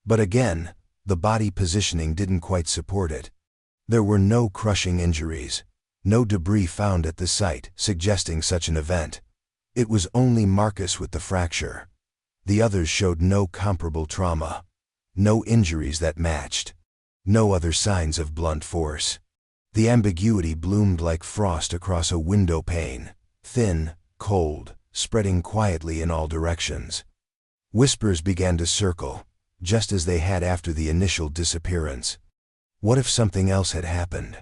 But again, the body positioning didn't quite support it. There were no crushing injuries, no debris found at the site suggesting such an event. It was only Marcus with the fracture. The others showed no comparable trauma, no injuries that matched, no other signs of blunt force. The ambiguity bloomed like frost across a window pane, thin, cold, spreading quietly in all directions. Whispers began to circle, just as they had after the initial disappearance. What if something else had happened?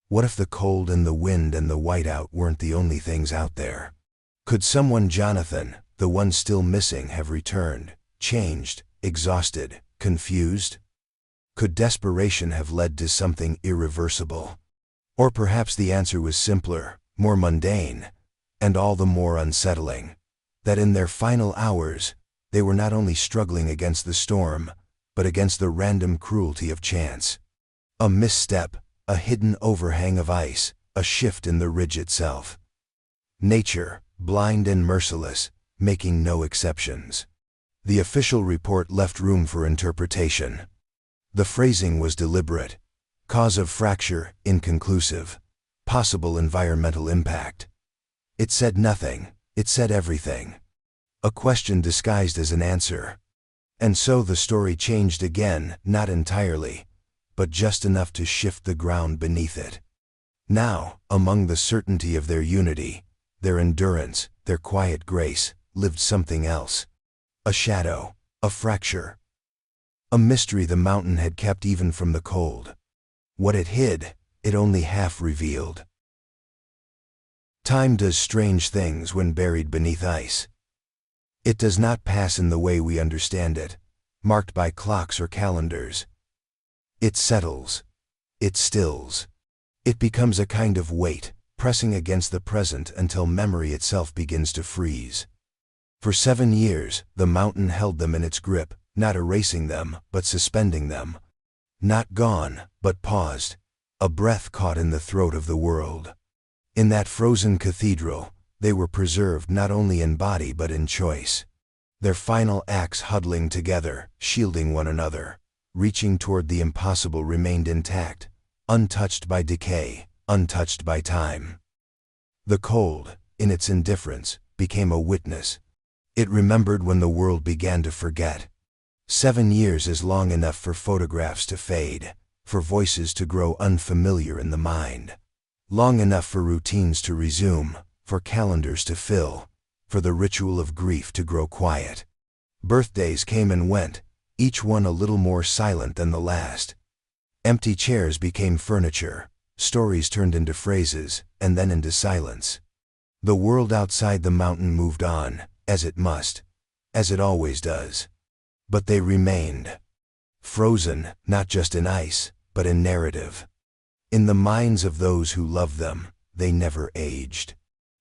What if the cold and the wind and the whiteout weren't the only things out there? Could someone, Jonathan, the one still missing, have returned, changed, exhausted, confused? Could desperation have led to something irreversible? Or perhaps the answer was simpler, more mundane, and all the more unsettling, that in their final hours, they were not only struggling against the storm, but against the random cruelty of chance. A misstep, a hidden overhang of ice, a shift in the ridge itself. Nature, blind and merciless, making no exceptions. The official report left room for interpretation. The phrasing was deliberate. Cause of fracture, inconclusive. Possible environmental impact. It said nothing, it said everything. A question disguised as an answer. And so the story changed again, not entirely, but just enough to shift the ground beneath it. Now, among the certainty of their unity, their endurance, their quiet grace, lived something else. A shadow, a fracture. A mystery the mountain had kept even from the cold. What it hid, it only half revealed. Time does strange things when buried beneath ice. It does not pass in the way we understand it, marked by clocks or calendars. It settles. It stills. It becomes a kind of weight, pressing against the present until memory itself begins to freeze. For 7 years, the mountain held them in its grip, not erasing them, but suspending them. Not gone, but paused, a breath caught in the throat of the world. In that frozen cathedral, they were preserved not only in body but in choice. Their final acts huddling together, shielding one another, reaching toward the impossible remained intact, untouched by decay, untouched by time. The cold, in its indifference, became a witness. It remembered when the world began to forget. 7 years is long enough for photographs to fade, for voices to grow unfamiliar in the mind. Long enough for routines to resume, for calendars to fill, for the ritual of grief to grow quiet. Birthdays came and went, each one a little more silent than the last. Empty chairs became furniture, stories turned into phrases, and then into silence. The world outside the mountain moved on, as it must, as it always does. But they remained. Frozen, not just in ice, but in narrative. In the minds of those who loved them, they never aged.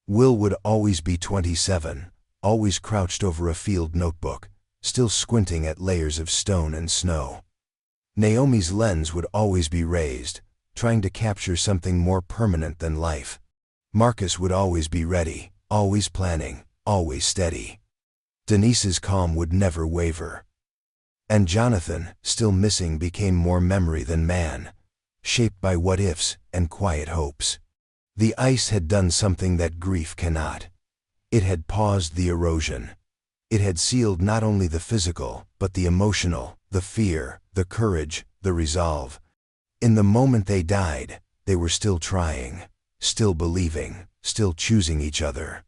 Will would always be 27, always crouched over a field notebook, still squinting at layers of stone and snow. Naomi's lens would always be raised, trying to capture something more permanent than life. Marcus would always be ready, always planning, always steady. Denise's calm would never waver. And Jonathan, still missing, became more memory than man, shaped by what-ifs and quiet hopes. The ice had done something that grief cannot. It had paused the erosion. It had sealed not only the physical, but the emotional, the fear, the courage, the resolve. In the moment they died, they were still trying, still believing, still choosing each other.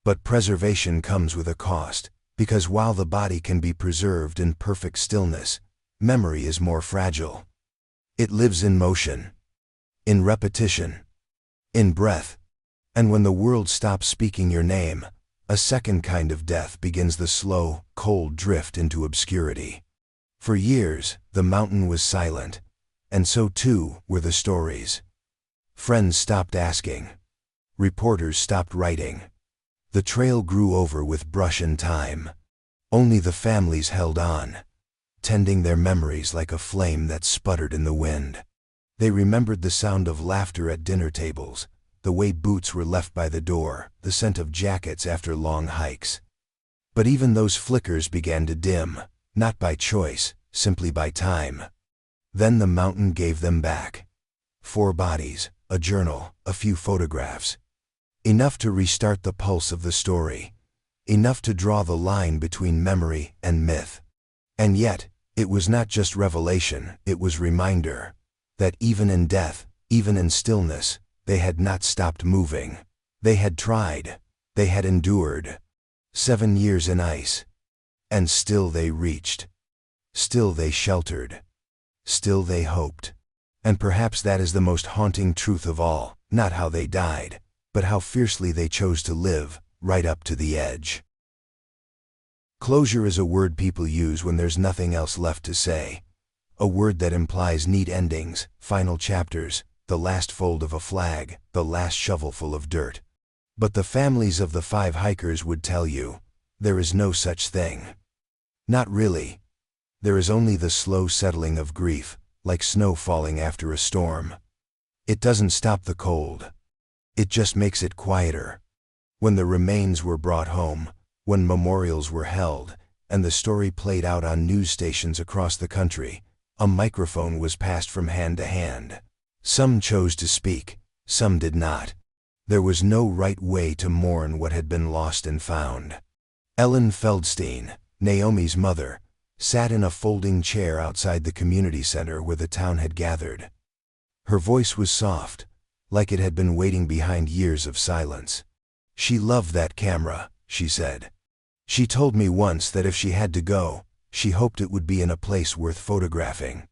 But preservation comes with a cost, because while the body can be preserved in perfect stillness, memory is more fragile. It lives in motion, in repetition, in breath, and when the world stops speaking your name, a second kind of death begins, the slow, cold drift into obscurity. For years, the mountain was silent, and so too were the stories. Friends stopped asking. Reporters stopped writing. The trail grew over with brush and time. Only the families held on, tending their memories like a flame that sputtered in the wind. They remembered the sound of laughter at dinner tables, the way boots were left by the door, the scent of jackets after long hikes. But even those flickers began to dim, not by choice, simply by time. Then the mountain gave them back. 4 bodies, a journal, a few photographs. Enough to restart the pulse of the story. Enough to draw the line between memory and myth. And yet, it was not just revelation, it was reminder that even in death, even in stillness, they had not stopped moving. They had tried. They had endured. 7 years in ice. And still they reached. Still they sheltered. Still they hoped. And perhaps that is the most haunting truth of all, not how they died, but how fiercely they chose to live, right up to the edge. Closure is a word people use when there's nothing else left to say. A word that implies neat endings, final chapters, the last fold of a flag, the last shovelful of dirt. But the families of the 5 hikers would tell you, there is no such thing. Not really. There is only the slow settling of grief, like snow falling after a storm. It doesn't stop the cold. It just makes it quieter. When the remains were brought home, when memorials were held, and the story played out on news stations across the country, a microphone was passed from hand to hand. Some chose to speak, some did not. There was no right way to mourn what had been lost and found. Ellen Feldstein, Naomi's mother, sat in a folding chair outside the community center where the town had gathered. Her voice was soft, like it had been waiting behind years of silence. She loved that camera, she said. She told me once that if she had to go, she hoped it would be in a place worth photographing.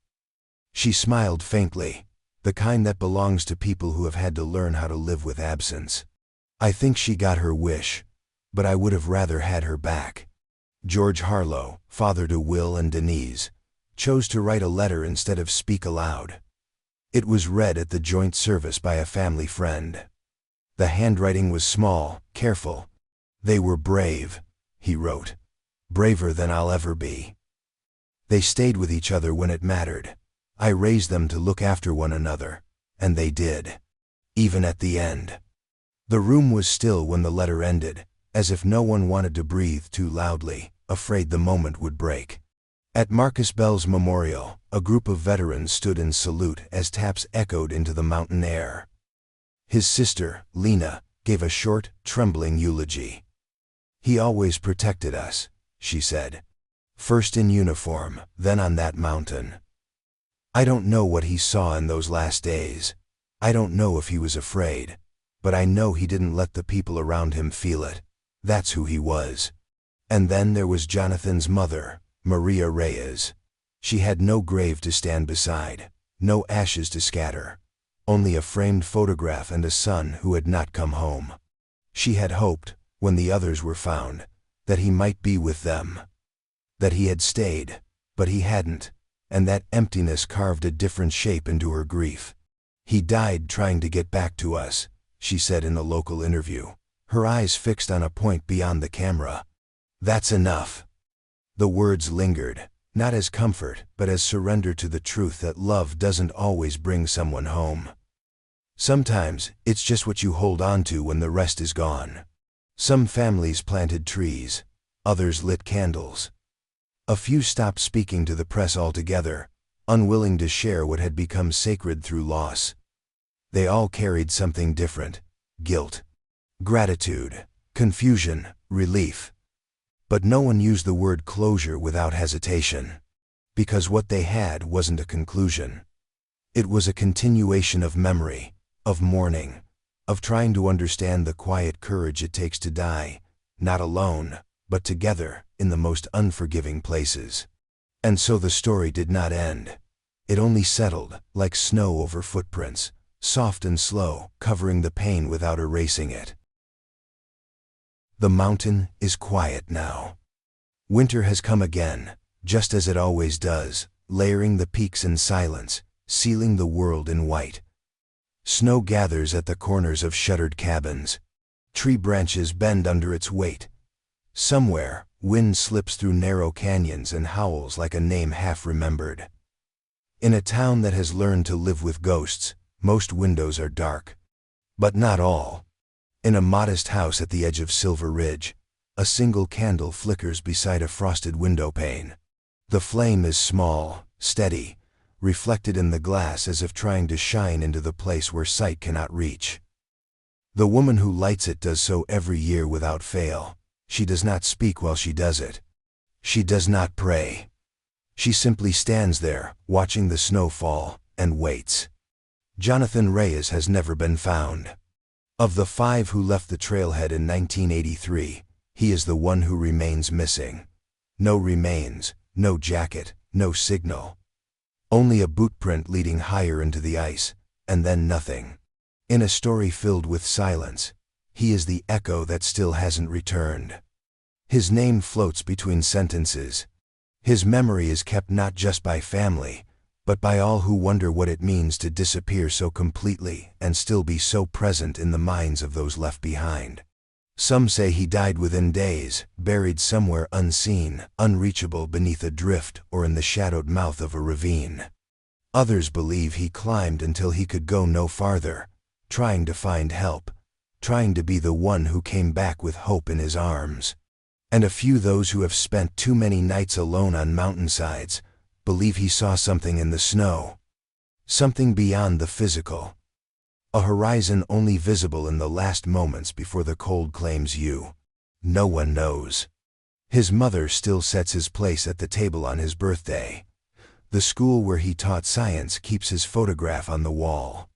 She smiled faintly, the kind that belongs to people who have had to learn how to live with absence. I think she got her wish, but I would have rather had her back. George Harlow, father to Will and Denise, chose to write a letter instead of speak aloud. It was read at the joint service by a family friend. The handwriting was small, careful. They were brave, he wrote. Braver than I'll ever be. They stayed with each other when it mattered. I raised them to look after one another, and they did. Even at the end. The room was still when the letter ended, as if no one wanted to breathe too loudly, afraid the moment would break. At Marcus Bell's memorial, a group of veterans stood in salute as taps echoed into the mountain air. His sister, Lena, gave a short, trembling eulogy. He always protected us, she said. First in uniform, then on that mountain. I don't know what he saw in those last days. I don't know if he was afraid, but I know he didn't let the people around him feel it. That's who he was. And then there was Jonathan's mother, Maria Reyes. She had no grave to stand beside, no ashes to scatter, only a framed photograph and a son who had not come home. She had hoped, when the others were found, that he might be with them. That he had stayed, but he hadn't, and that emptiness carved a different shape into her grief. He died trying to get back to us, she said in a local interview, her eyes fixed on a point beyond the camera. That's enough. The words lingered, not as comfort, but as surrender to the truth that love doesn't always bring someone home. Sometimes, it's just what you hold on to when the rest is gone. Some families planted trees, others lit candles. A few stopped speaking to the press altogether, unwilling to share what had become sacred through loss. They all carried something different: guilt, gratitude, confusion, relief. But no one used the word closure without hesitation, because what they had wasn't a conclusion. It was a continuation of memory, of mourning, of trying to understand the quiet courage it takes to die, not alone, but together, in the most unforgiving places. And so the story did not end. It only settled, like snow over footprints, soft and slow, covering the pain without erasing it. The mountain is quiet now. Winter has come again, just as it always does, layering the peaks in silence, sealing the world in white. Snow gathers at the corners of shuttered cabins. Tree branches bend under its weight. Somewhere, wind slips through narrow canyons and howls like a name half remembered. In a town that has learned to live with ghosts, most windows are dark. But not all. In a modest house at the edge of Silver Ridge, a single candle flickers beside a frosted window pane. The flame is small, steady, reflected in the glass as if trying to shine into the place where sight cannot reach. The woman who lights it does so every year without fail. She does not speak while she does it. She does not pray. She simply stands there, watching the snow fall, and waits. Jonathan Reyes has never been found. Of the 5 who left the trailhead in 1983, he is the one who remains missing. No remains, no jacket, no signal. Only a boot print leading higher into the ice, and then nothing. In a story filled with silence, he is the echo that still hasn't returned. His name floats between sentences. His memory is kept not just by family, but by all who wonder what it means to disappear so completely and still be so present in the minds of those left behind. Some say he died within days, buried somewhere unseen, unreachable beneath a drift or in the shadowed mouth of a ravine. Others believe he climbed until he could go no farther, trying to find help, trying to be the one who came back with hope in his arms. And a few, those who have spent too many nights alone on mountainsides, believe he saw something in the snow. Something beyond the physical. A horizon only visible in the last moments before the cold claims you. No one knows. His mother still sets his place at the table on his birthday. The school where he taught science keeps his photograph on the wall.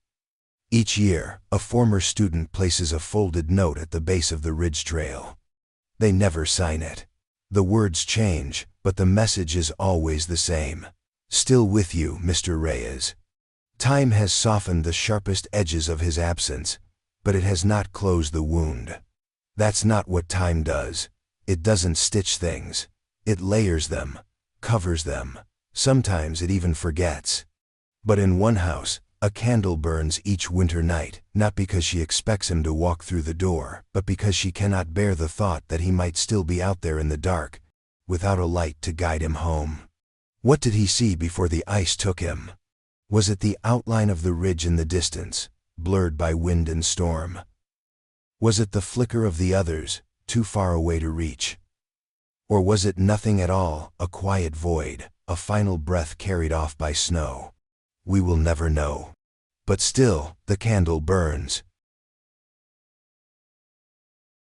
Each year, a former student places a folded note at the base of the ridge trail. They never sign it. The words change, but the message is always the same. Still with you, Mr. Reyes. Time has softened the sharpest edges of his absence, but it has not closed the wound. That's not what time does. It doesn't stitch things. It layers them, covers them. Sometimes it even forgets. But in one house, a candle burns each winter night, not because she expects him to walk through the door, but because she cannot bear the thought that he might still be out there in the dark, without a light to guide him home. What did he see before the ice took him? Was it the outline of the ridge in the distance, blurred by wind and storm? Was it the flicker of the others, too far away to reach? Or was it nothing at all, a quiet void, a final breath carried off by snow? We will never know. But still, the candle burns,